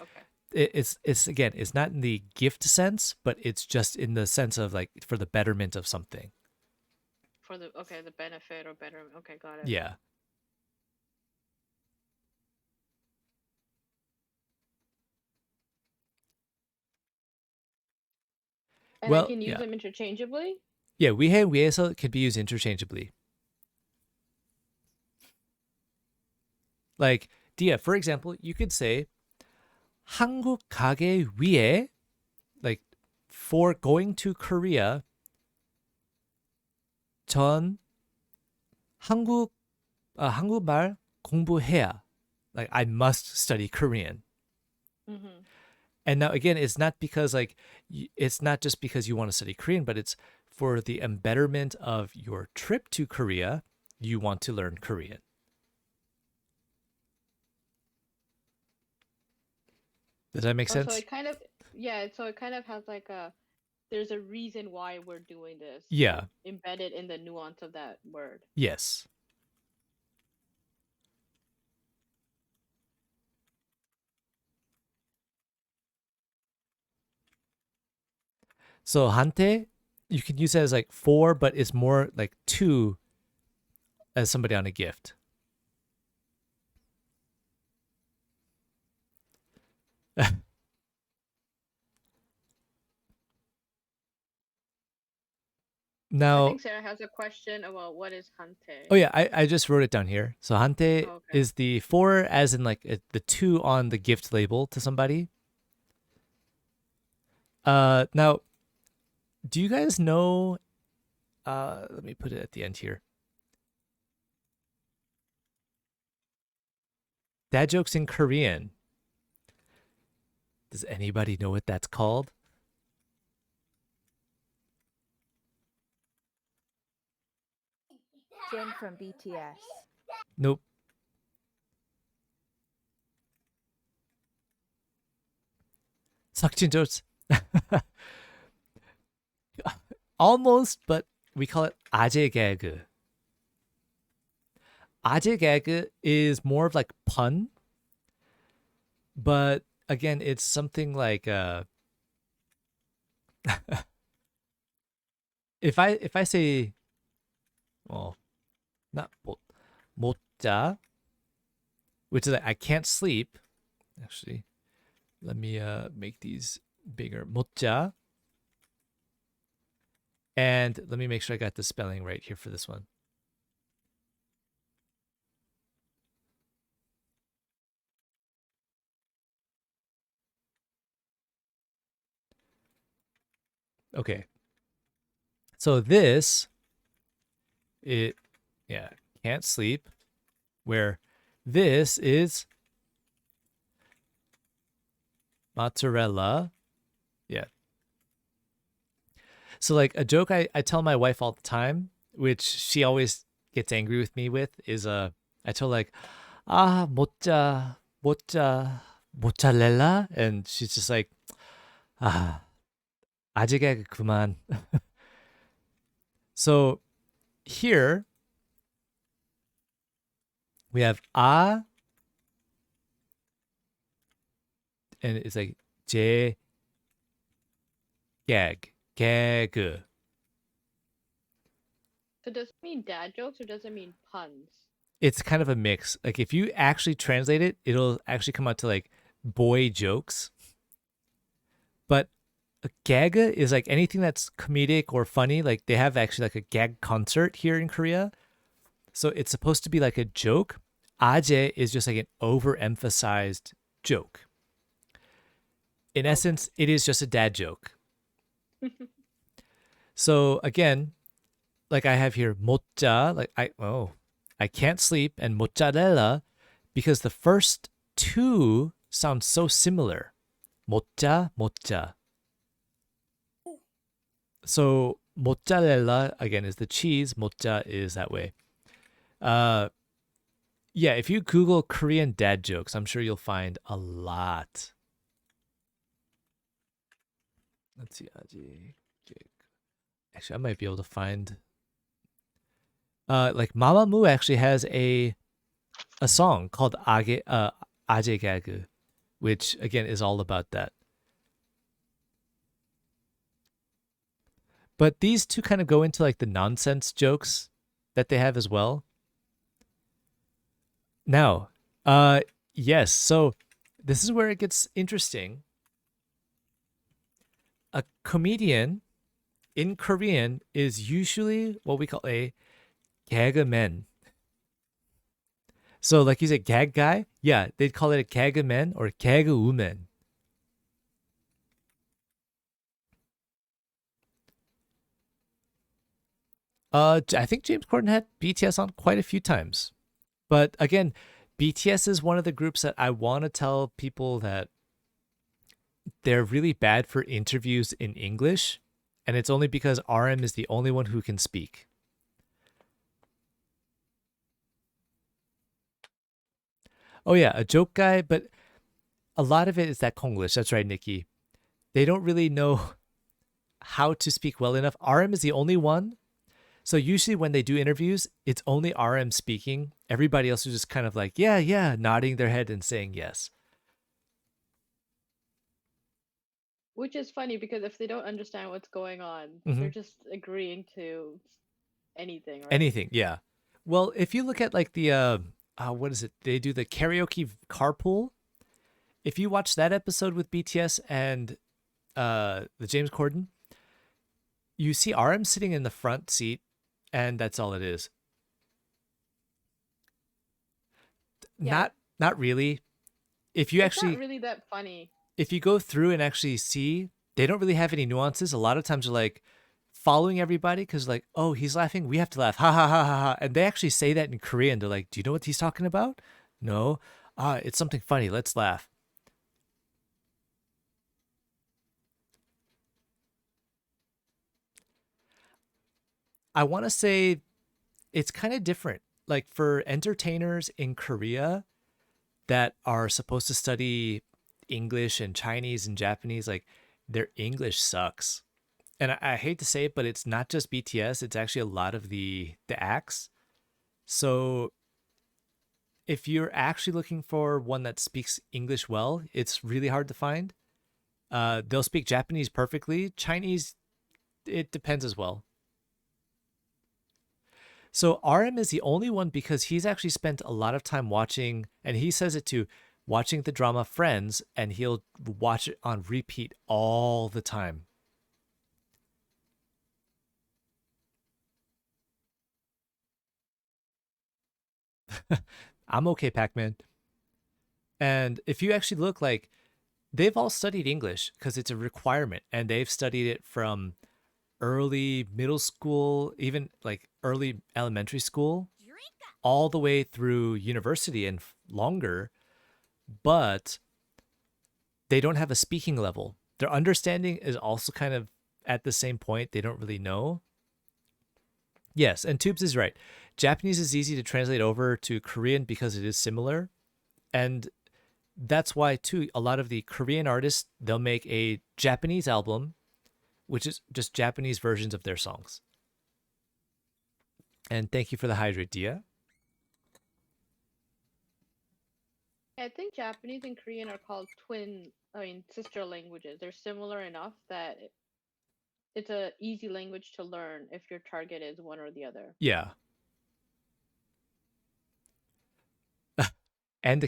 okay. it's again, it's not in the gift sense, but it's just in the sense of like for the betterment of something. For the benefit or better. Okay, got it. Yeah. And I can use them interchangeably? Yeah, 위해, 위에서 can be used interchangeably. Like, Dia, for example, you could say 한국 가기 위해, like for going to Korea, 전 한국말 공부해야. Like I must study Korean. Mm-hmm. And now again, it's not because like it's not just because you want to study Korean, but it's for the embetterment of your trip to Korea. You want to learn Korean. Does that make sense? So it kind of, so it kind of has like there's a reason why we're doing this. Yeah. Embedded in the nuance of that word. Yes. So hante, you can use it as like for, but it's more like to as somebody on a gift. I Now, think Sarah has a question about what is hante. oh yeah, I just wrote it down here. So hante Oh, okay. is the 4 as in like the 2 on the gift label to somebody. Now, do you guys know? Let me put it at the end here. Dad jokes in Korean. Does anybody know what that's called? Jin from BTS. Nope. Sakjin jokes. Almost, but we call it 아재 개그. 아재 개그 is more of like pun, but again, it's something like if I say, well, not 못 자, which is like I can't sleep. Actually, let me make these bigger. 못 자. And let me make sure I got the spelling right here for this one. Okay. So this, can't sleep. Where this is mozzarella. Yeah. So like a joke I tell my wife all the time, which she always gets angry with me with, is I tell like, mozzarella, and she's just like, 아재 개그 그만. So here we have and it's like 제 gag. So does it mean dad jokes or does it mean puns? It's kind of a mix. Like if you actually translate it, it'll actually come out to like boy jokes. But a gag is like anything that's comedic or funny. Like they have actually like a gag concert here in Korea. So it's supposed to be like a joke. 아재 is just like an overemphasized joke. In essence, it is just a dad joke. So again, like I have here 못자, like I can't sleep, and mozzarella, because the first 2 sound so similar. 못자. So mozzarella again is the cheese, mozza is that way. Yeah, if you Google Korean dad jokes, I'm sure you'll find a lot. Let's see, actually, I might be able to find. Like Mamamoo actually has a song called 아재 개그, which again is all about that. But these 2 kind of go into like the nonsense jokes that they have as well. Now, yes, so this is where it gets interesting. A comedian in Korean is usually what we call a 개그맨. So like you said, gag guy, yeah, they'd call it a 개그맨 or 개그우먼. I think James Corden had BTS on quite a few times. But again, BTS is one of the groups that I want to tell people that they're really bad for interviews in English, and it's only because RM is the only one who can speak. Oh yeah, a joke guy, but a lot of it is that Konglish. That's right, Nikki. They don't really know how to speak well enough. RM is the only one. So usually when they do interviews, it's only RM speaking. Everybody else is just kind of like, yeah, nodding their head and saying yes. Which is funny because if they don't understand what's going on, Mhm. they're just agreeing to anything, right? Anything, yeah. Well, if you look at like the what is it? They do the karaoke carpool, if you watch that episode with BTS and the James Corden, you see RM sitting in the front seat, and that's all it is. Yeah. Not really. If you It's actually not really that funny. if you go through and actually see, they don't really have any nuances. A lot of times they're like following everybody because like, oh, he's laughing, we have to laugh, ha ha ha ha ha. And they actually say that in Korean. They're like, do you know what he's talking about? No. It's something funny. Let's laugh. I want to say it's kind of different. Like for entertainers in Korea that are supposed to study English and Chinese and Japanese, like their English sucks. And I hate to say it, but it's not just BTS. It's actually a lot of the acts. So if you're actually looking for one that speaks English well, it's really hard to find. They'll speak Japanese perfectly. Chinese, it depends as well. So RM is the only one because he's actually spent a lot of time watching, and he says it too, watching the drama Friends, and he'll watch it on repeat all the time. I'm okay, Pacman. And if you actually look, like they've all studied English because it's a requirement, and they've studied it from early middle school, even like early elementary school, all the way through university and longer. But they don't have a speaking level. Their understanding is also kind of at the same point. They don't really know. Yes, and Tubes is right. Japanese is easy to translate over to Korean because it is similar. And that's why, too, a lot of the Korean artists, they'll make a Japanese album, which is just Japanese versions of their songs. And thank you for the hydrate, Dia. I think Japanese and Korean are called sister languages. They're similar enough that it's a easy language to learn if your target is one or the other. Yeah. And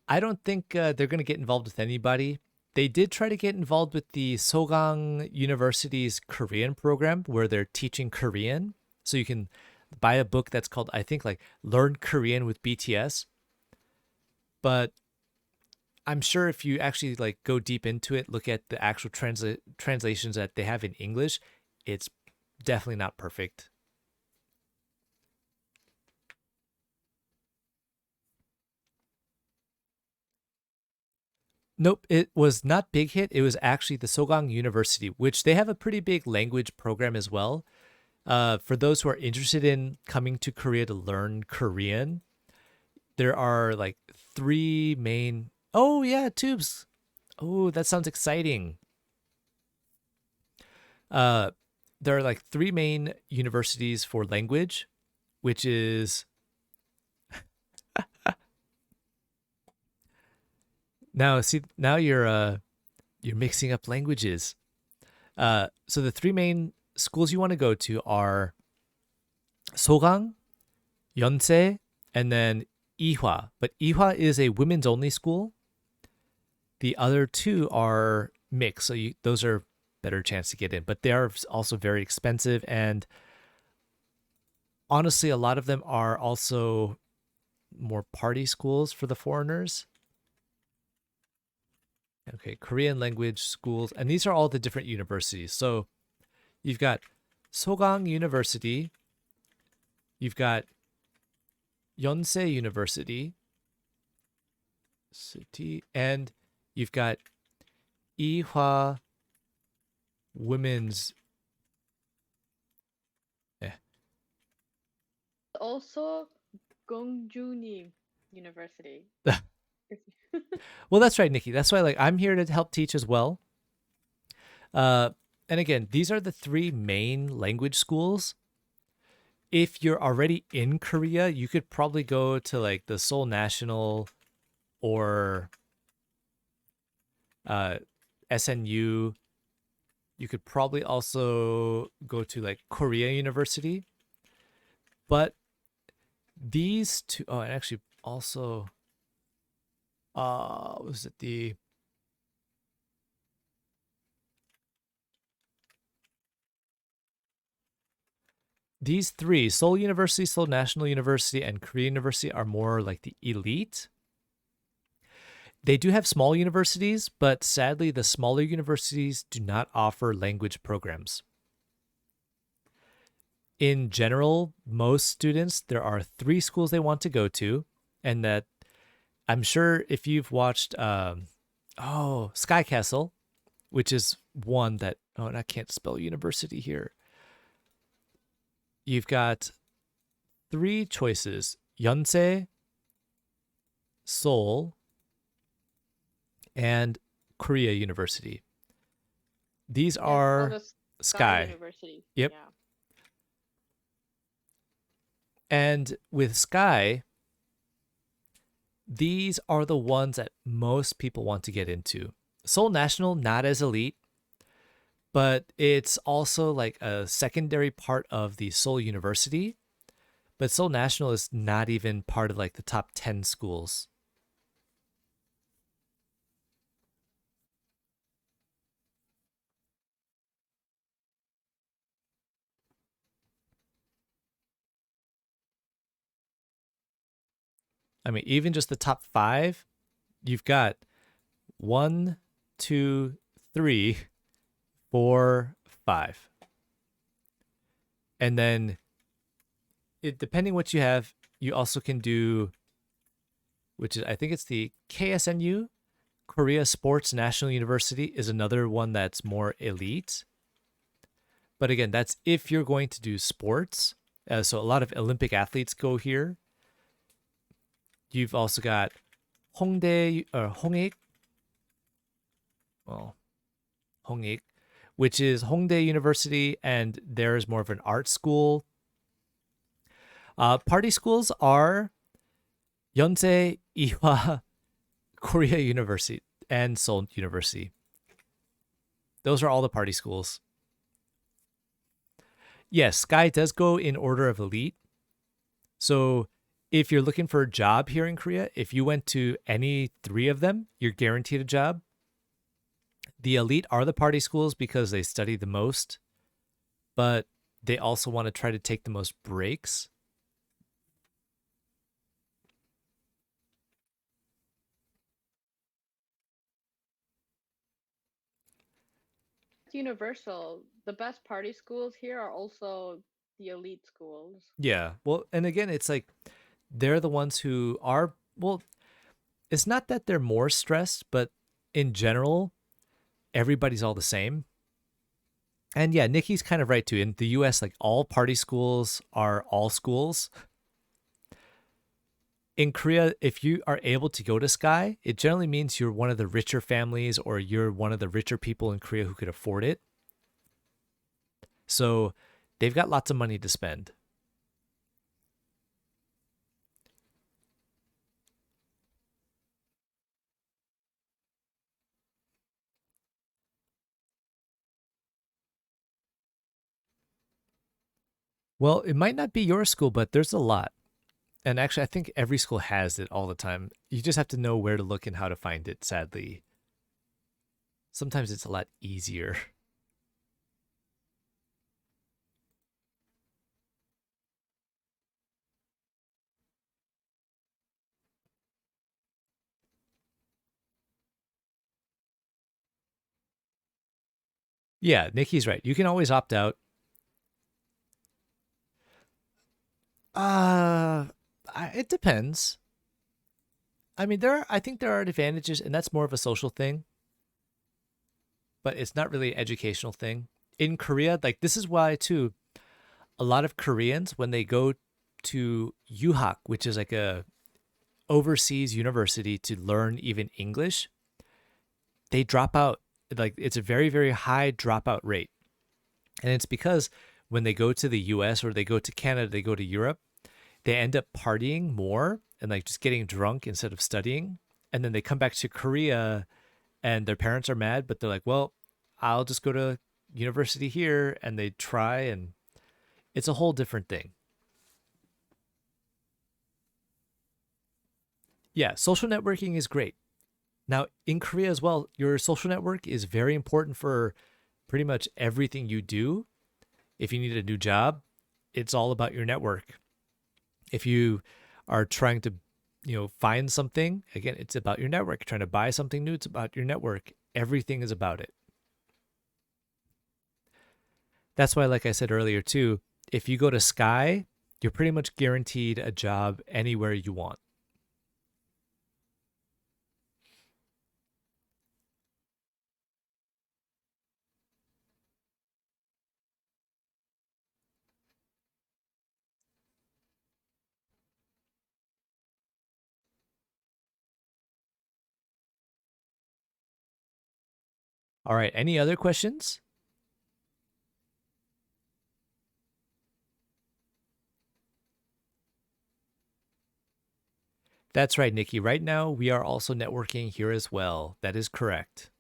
I don't think they're going to get involved with anybody. They did try to get involved with the Sogang University's Korean program where they're teaching Korean. So you can buy a book that's called, I think, like Learn Korean with BTS. But I'm sure if you actually like go deep into it, look at the actual translations that they have in English, it's definitely not perfect. Nope, it was not Big Hit. It was actually the Sogang University, which they have a pretty big language program as well. For those who are interested in coming to Korea to learn Korean, there are like three main. Oh, yeah, Tubes. Oh, that sounds exciting. There are like three main universities for language, which is now you're mixing up languages. So the three main schools you want to go to are Sogang, Yonsei, and then Ihwa. But Ihwa is a women's only school. The other two are mixed, so those are better chance to get in. But they are also very expensive, and honestly, a lot of them are also more party schools for the foreigners. Okay, Korean language schools, and these are all the different universities. So you've got Sogang University, you've got Yonsei University, and you've got Ihwa Women's. Also, Gongjunim University. Well, that's right, Nikki. That's why like I'm here to help teach as well. And again, these are the three main language schools. If you're already in Korea, you could probably go to like the Seoul National or SNU. You could probably also go to like Korea University. But these two, oh, and actually also Was it the these three, Seoul University, Seoul National University, and Korea University, are more like the elite. They do have small universities, but sadly, the smaller universities do not offer language programs. In general, most students, there are 3 schools they want to go to, and that I'm sure if you've watched Sky Castle, which is one that and I can't spell university here. You've got 3 choices: Yonsei, Seoul, and Korea University. These are the Sky. University. Yep. Yeah. And with Sky, these are the ones that most people want to get into. Seoul National, not as elite, but it's also like a secondary part of the Seoul University. But Seoul National is not even part of like the top 10 schools. I mean, even just the top 5, you've got 1, 2, 3, 4, 5. And then depending what you have, you also can do, which is, I think it's the KSNU, Korea Sports National University, is another one that's more elite. But again, that's if you're going to do sports. So a lot of Olympic athletes go here. You've also got Hongdae or Hongik. Well, Hongik, which is Hongdae University, and there's more of an art school. Party schools are Yonsei, Ihwa, Korea University, and Seoul University. Those are all the party schools. Yes, Sky does go in order of elite. So if you're looking for a job here in Korea, if you went to any 3 of them, you're guaranteed a job. The elite are the party schools because they study the most, but they also want to try to take the most breaks. It's universal. The best party schools here are also the elite schools. Yeah. Well, and again, it's like they're the ones who are, well, it's not that they're more stressed, but in general, everybody's all the same. And yeah, Nikki's kind of right too. In the US, like all party schools are all schools. In Korea, if you are able to go to Sky, it generally means you're one of the richer families or you're one of the richer people in Korea who could afford it. So they've got lots of money to spend. Well, it might not be your school, but there's a lot. And actually, I think every school has it all the time. You just have to know where to look and how to find it, sadly. Sometimes it's a lot easier. Yeah, Nikki's right. You can always opt out. It depends. I mean, I think there are advantages, and that's more of a social thing, but it's not really an educational thing. In Korea, like this is why too, a lot of Koreans when they go to yuhak, which is like a overseas university to learn even English, they drop out. Like it's a very, very high dropout rate. And it's because when they go to the US or they go to Canada, they go to Europe, they end up partying more and like just getting drunk instead of studying. And then they come back to Korea and their parents are mad, but they're like, well, I'll just go to university here. And they try, and it's a whole different thing. Yeah, social networking is great. Now, in Korea as well, your social network is very important for pretty much everything you do. If you need a new job, it's all about your network. If you are trying to, find something, again, it's about your network. Trying to buy something new, it's about your network. Everything is about it. That's why, like I said earlier too, if you go to Sky, you're pretty much guaranteed a job anywhere you want. All right, any other questions? That's right, Nikki. Right now, we are also networking here as well. That is correct.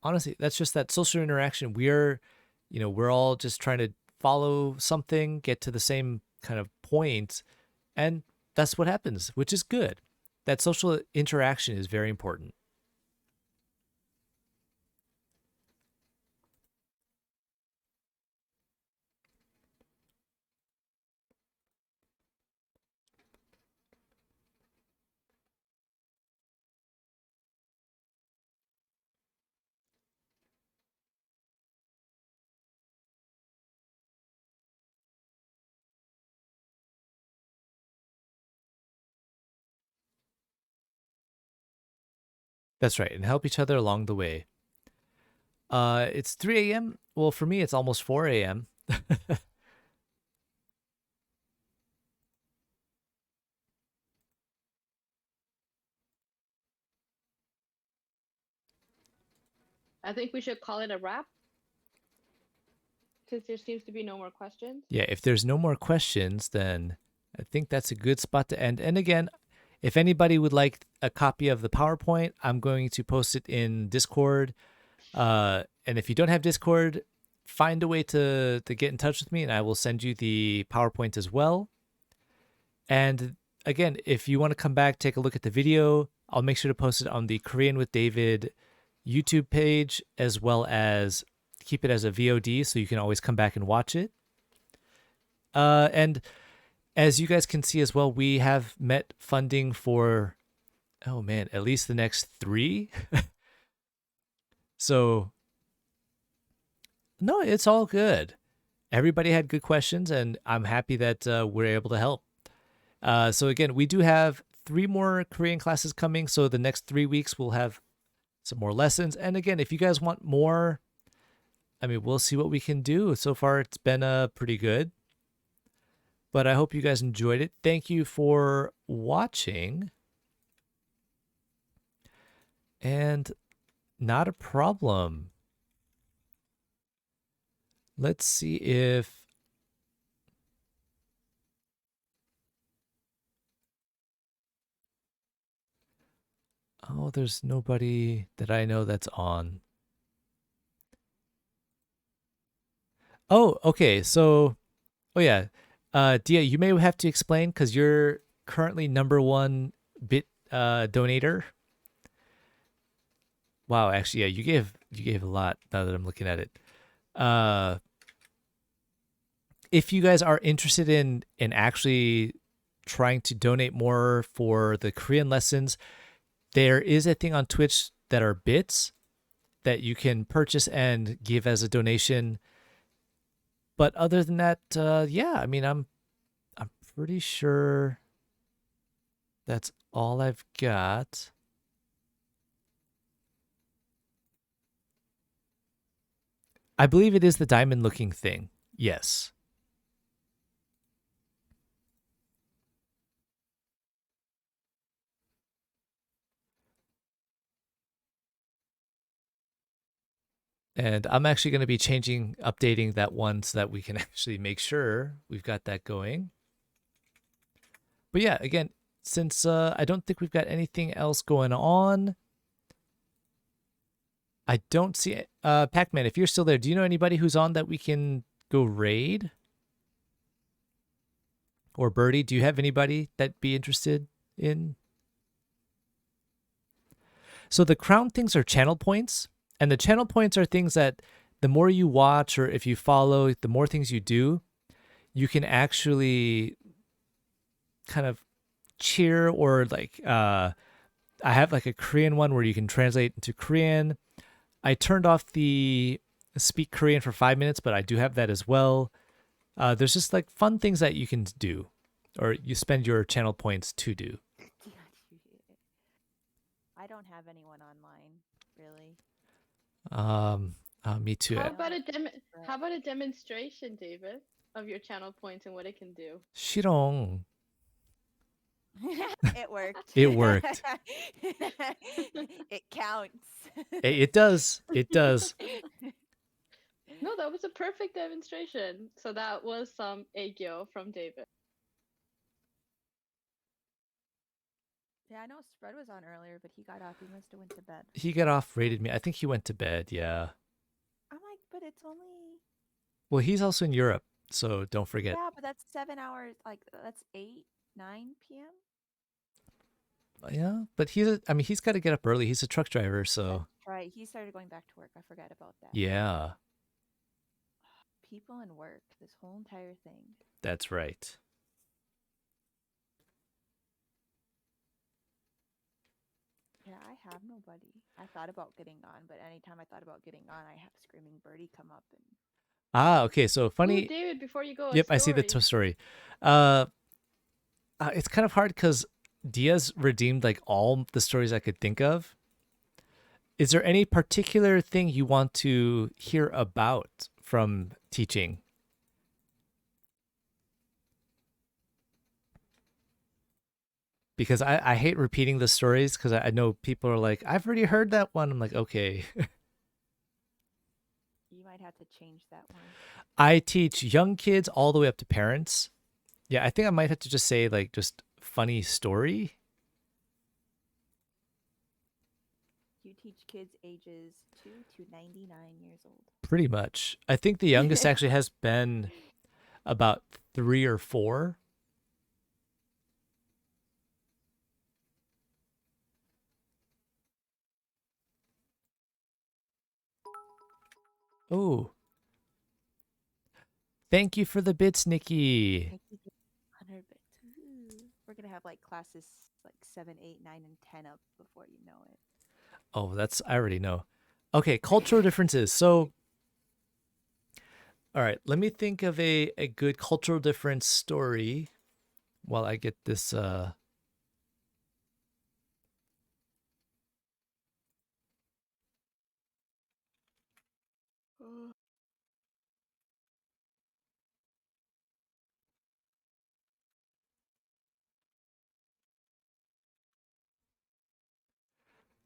Honestly, that's just that social interaction. We're all just trying to follow something, get to the same kind of point, and that's what happens, which is good. That social interaction is very important. That's right, and help each other along the way. It's 3 a.m. Well, for me, it's almost 4 a.m. I think we should call it a wrap since there seems to be no more questions. Yeah, if there's no more questions, then I think that's a good spot to end. And again, if anybody would like a copy of the PowerPoint, I'm going to post it in Discord. And if you don't have Discord, find a way to get in touch with me, and I will send you the PowerPoint as well. And again, if you want to come back, take a look at the video, I'll make sure to post it on the Korean with David YouTube page, as well as keep it as a VOD so you can always come back and watch it. And as you guys can see as well, we have met funding for, oh man, at least the next 3. So, no, it's all good. Everybody had good questions, and I'm happy that we're able to help. So again, we do have 3 more Korean classes coming. So the next 3 weeks, we'll have some more lessons. And again, if you guys want more, I mean, we'll see what we can do. So far, it's been pretty good. But I hope you guys enjoyed it. Thank you for watching. And not a problem. Let's see if... Oh, there's nobody that I know that's on. Oh, okay. So, oh yeah. Dia, you may have to explain because you're currently #1 bit donator. Wow, actually, yeah, you gave a lot now that I'm looking at it. If you guys are interested in actually trying to donate more for the Korean lessons, there is a thing on Twitch that are bits that you can purchase and give as a donation. But other than that, yeah, I mean, I'm pretty sure that's all I've got. I believe it is the diamond looking thing. Yes. And I'm actually going to be updating that one so that we can actually make sure we've got that going. But yeah, again, since I don't think we've got anything else going on, I don't see Pacman, if you're still there, do you know anybody who's on that we can go raid? Or Birdie, do you have anybody that'd be interested in So the crown things are channel points, and the channel points are things that the more you watch or if you follow, the more things you do, you can actually kind of cheer or like I have like a Korean one where you can translate into Korean. I turned off the speak Korean for 5 minutes, but I do have that as well. There's just like fun things that you can do, or you spend your channel points to do. I don't have anyone online, really. Me too. How Yeah. about a But how about a demonstration, David, of your channel points and what it can do? 싫ong. it worked. It worked. It counts. It does. It does. No, that was a perfect demonstration. So that was some aegyo from David. Yeah, I know Spread was on earlier, but he got off. He must have went to bed. He got off, rated me. I think he went to bed. Yeah. I'm like, but it's only. Well, he's also in Europe, so don't forget. Yeah, but that's 7 hours. Like that's 8, 9 p.m. Yeah, but I mean, he's got to get up early. He's a truck driver, so That's right. He started going back to work. I forgot about that. yeah, People and work. This whole entire thing. that's right. Yeah, I have nobody. I thought about getting on, but anytime I thought about getting on, I have Screaming Birdie come up and. Okay, so Ooh, funny. David, before you go, a Yep, I see the story. story. It's kind of hard because Diaz redeemed like all the stories I could think of. Is there any particular thing you want to hear about from teaching? Because I hate repeating the stories because I know people are like, I've already heard that one. I'm like, okay. You might have to change that one. I teach young kids all the way up to parents. Yeah, I think I might have to just say like just funny story. You teach kids ages 2 to 99 years old. Pretty much. I think the youngest actually has been about 3 or 4. Oh. Thank you for the bits, Nikki. Thank you for 100 bits. Ooh. We're going to have like classes like 7, 8, 9, and 10 up before you know it. Oh, I already know. Okay, cultural differences. So, all right, let me think of a good cultural difference story while I get this.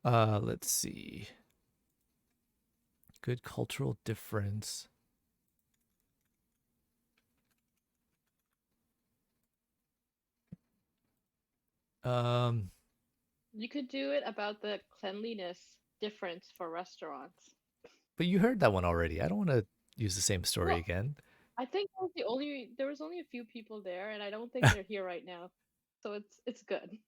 Let's see. Good cultural difference. You could do it about the cleanliness difference for restaurants. But you heard that one already. I don't want to use the same story Well, again. I think there was only a few people there, and I don't think they're here right now, so it's good.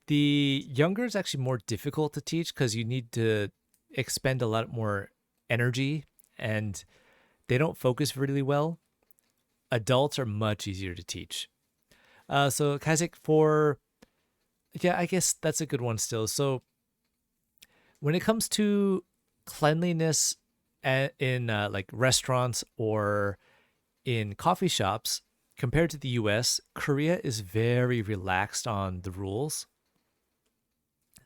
The younger is actually more difficult to teach because you need to expend a lot more energy and they don't focus really well. Adults are much easier to teach. So Kazik, yeah, I guess that's a good one still. So when it comes to cleanliness in like restaurants or in coffee shops, compared to the US, Korea is very relaxed on the rules.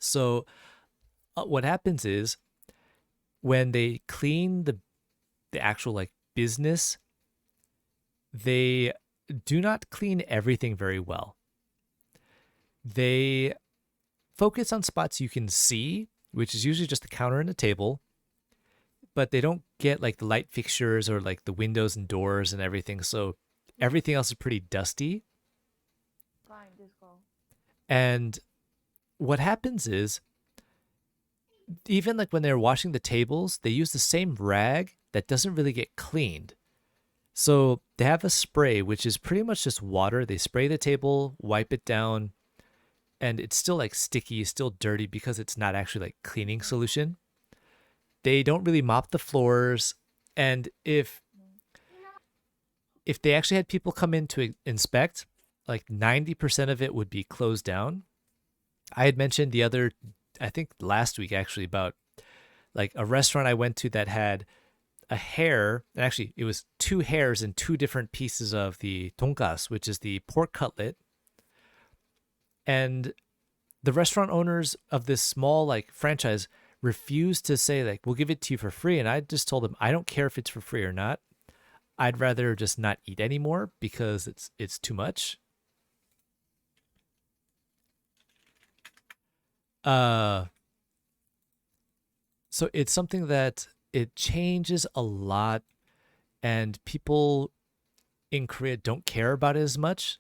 So what happens is when they clean the actual like business, they do not clean everything very well. They focus on spots you can see, which is usually just the counter and the table, but they don't get like the light fixtures or like the windows and doors and everything. So everything else is pretty dusty. Fine, just go. And what happens is even like when they're washing the tables, they use the same rag that doesn't really get cleaned. So they have a spray, which is pretty much just water. They spray the table, wipe it down, and it's still like sticky, still dirty because it's not actually like cleaning solution. They don't really mop the floors, and if they actually had people come in to inspect, like 90% of it would be closed down. I had mentioned I think last week actually, about like a restaurant I went to that had a hair, and actually it was two hairs in two different pieces of the tonkas, which is the pork cutlet. And the restaurant owners of this small like franchise refused to say like, we'll give it to you for free. And I just told them, I don't care if it's for free or not. I'd rather just not eat anymore because it's too much. So it's something that it changes a lot, and people in Korea don't care about it as much.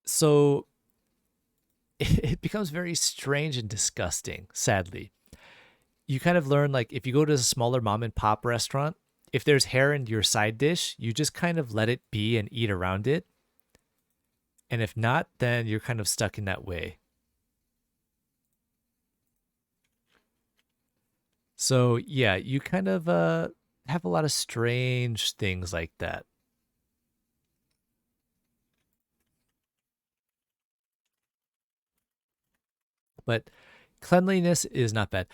So it becomes very strange and disgusting, sadly. You kind of learn, like, if you go to a smaller mom and pop restaurant, if there's hair in your side dish, you just kind of let it be and eat around it. And if not, then you're kind of stuck in that way. So yeah, you kind of have a lot of strange things like that. But cleanliness is not bad.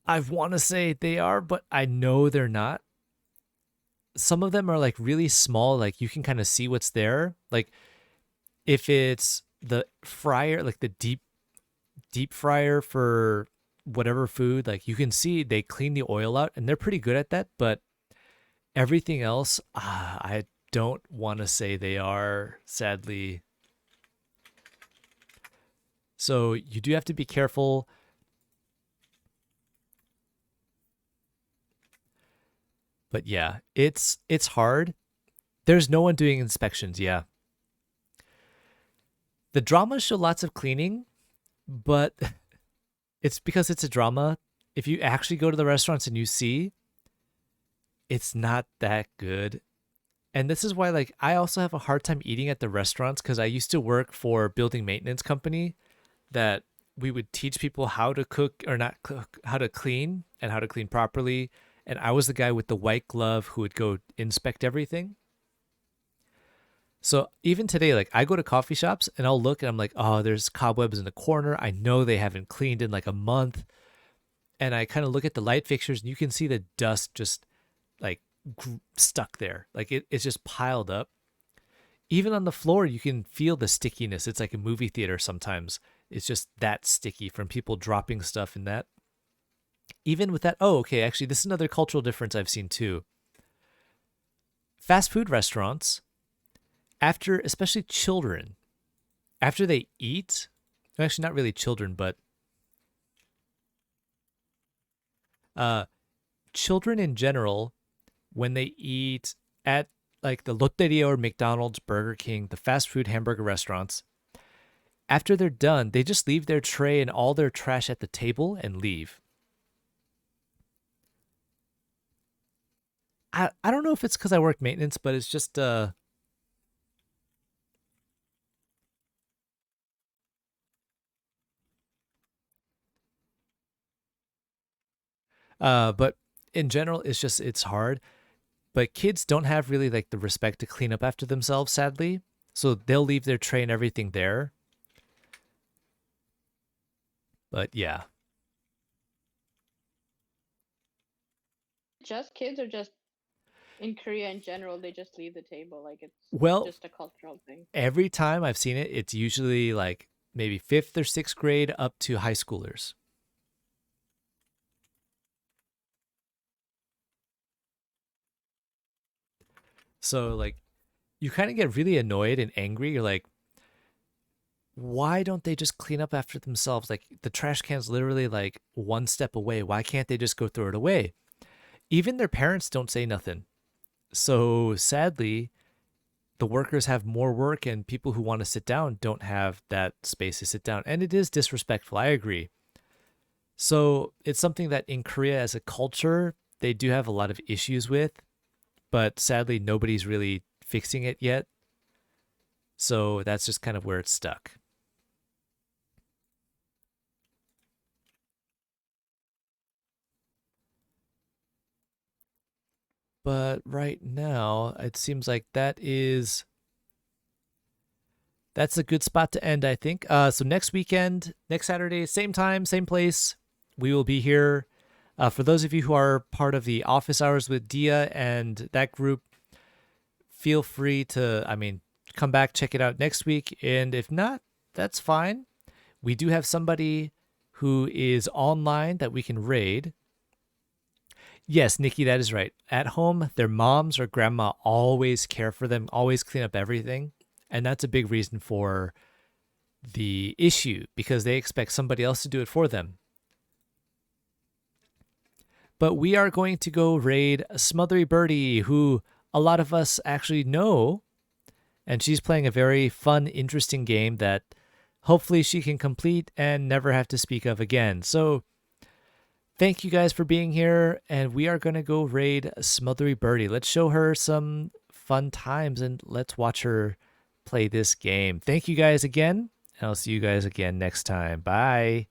I want to say they are, but I know they're not. Some of them are like really small, like you can kind of see what's there. Like if it's the fryer, like the deep fryer for whatever food, like you can see they clean the oil out and they're pretty good at that, but everything else, I don't want to say they are, sadly. So you do have to be careful. But yeah, it's hard. There's no one doing inspections, yeah. The dramas show lots of cleaning, but it's because it's a drama. If you actually go to the restaurants and you see, it's not that good. And this is why, like, I also have a hard time eating at the restaurants because I used to work for a building maintenance company that we would teach people how to cook, or not cook, how to clean and how to clean properly. And I was the guy with the white glove who would go inspect everything. So even today, like, I go to coffee shops and I'll look and I'm like, oh, there's cobwebs in the corner. I know they haven't cleaned in like a month. And I kind of look at the light fixtures and you can see the dust just like stuck there. Like it's just piled up. Even on the floor, you can feel the stickiness. It's like a movie theater sometimes. It's just that sticky from people dropping stuff in that. Even with that, oh, okay, actually, this is another cultural difference I've seen too. Fast food restaurants, after, especially children, after they eat, actually not really children, but children in general, when they eat at like the Lotteria or McDonald's, Burger King, the fast food hamburger restaurants, after they're done, they just leave their tray and all their trash at the table and leave. I don't know if it's because I work maintenance, but it's just but in general, it's hard. But kids don't have really like the respect to clean up after themselves, sadly. So they'll leave their tray and everything there. But yeah. Just kids or just in Korea in general, they just leave the table like it's Well, just a cultural thing. every time I've seen it, it's usually like maybe 5th or 6th grade up to high schoolers. So like you kind of get really annoyed and angry. You're like, why don't they just clean up after themselves? Like the trash can's literally like one step away. Why can't they just go throw it away? Even their parents don't say nothing. So sadly, the workers have more work and people who want to sit down don't have that space to sit down. And it is disrespectful. I agree. So it's something that in Korea as a culture, they do have a lot of issues with, but sadly, nobody's really fixing it yet. So that's just kind of where it's stuck. But right now, it seems like that's a good spot to end, I think. So next weekend, next Saturday, same time, same place, we will be here. For those of you who are part of the office hours with Dia and that group, feel free to, come back, check it out next week. And if not, that's fine. We do have somebody who is online that we can raid. Yes, Nikki, that is right. At home, their moms or grandma always care for them, always clean up everything. And that's a big reason for the issue because they expect somebody else to do it for them. But we are going to go raid Smothery Birdie, who a lot of us actually know. And she's playing a very fun, interesting game that hopefully she can complete and never have to speak of again. So thank you guys for being here, and we are going to go raid Smothery Birdie. Let's show her some fun times, and let's watch her play this game. Thank you guys again, and I'll see you guys again next time. Bye.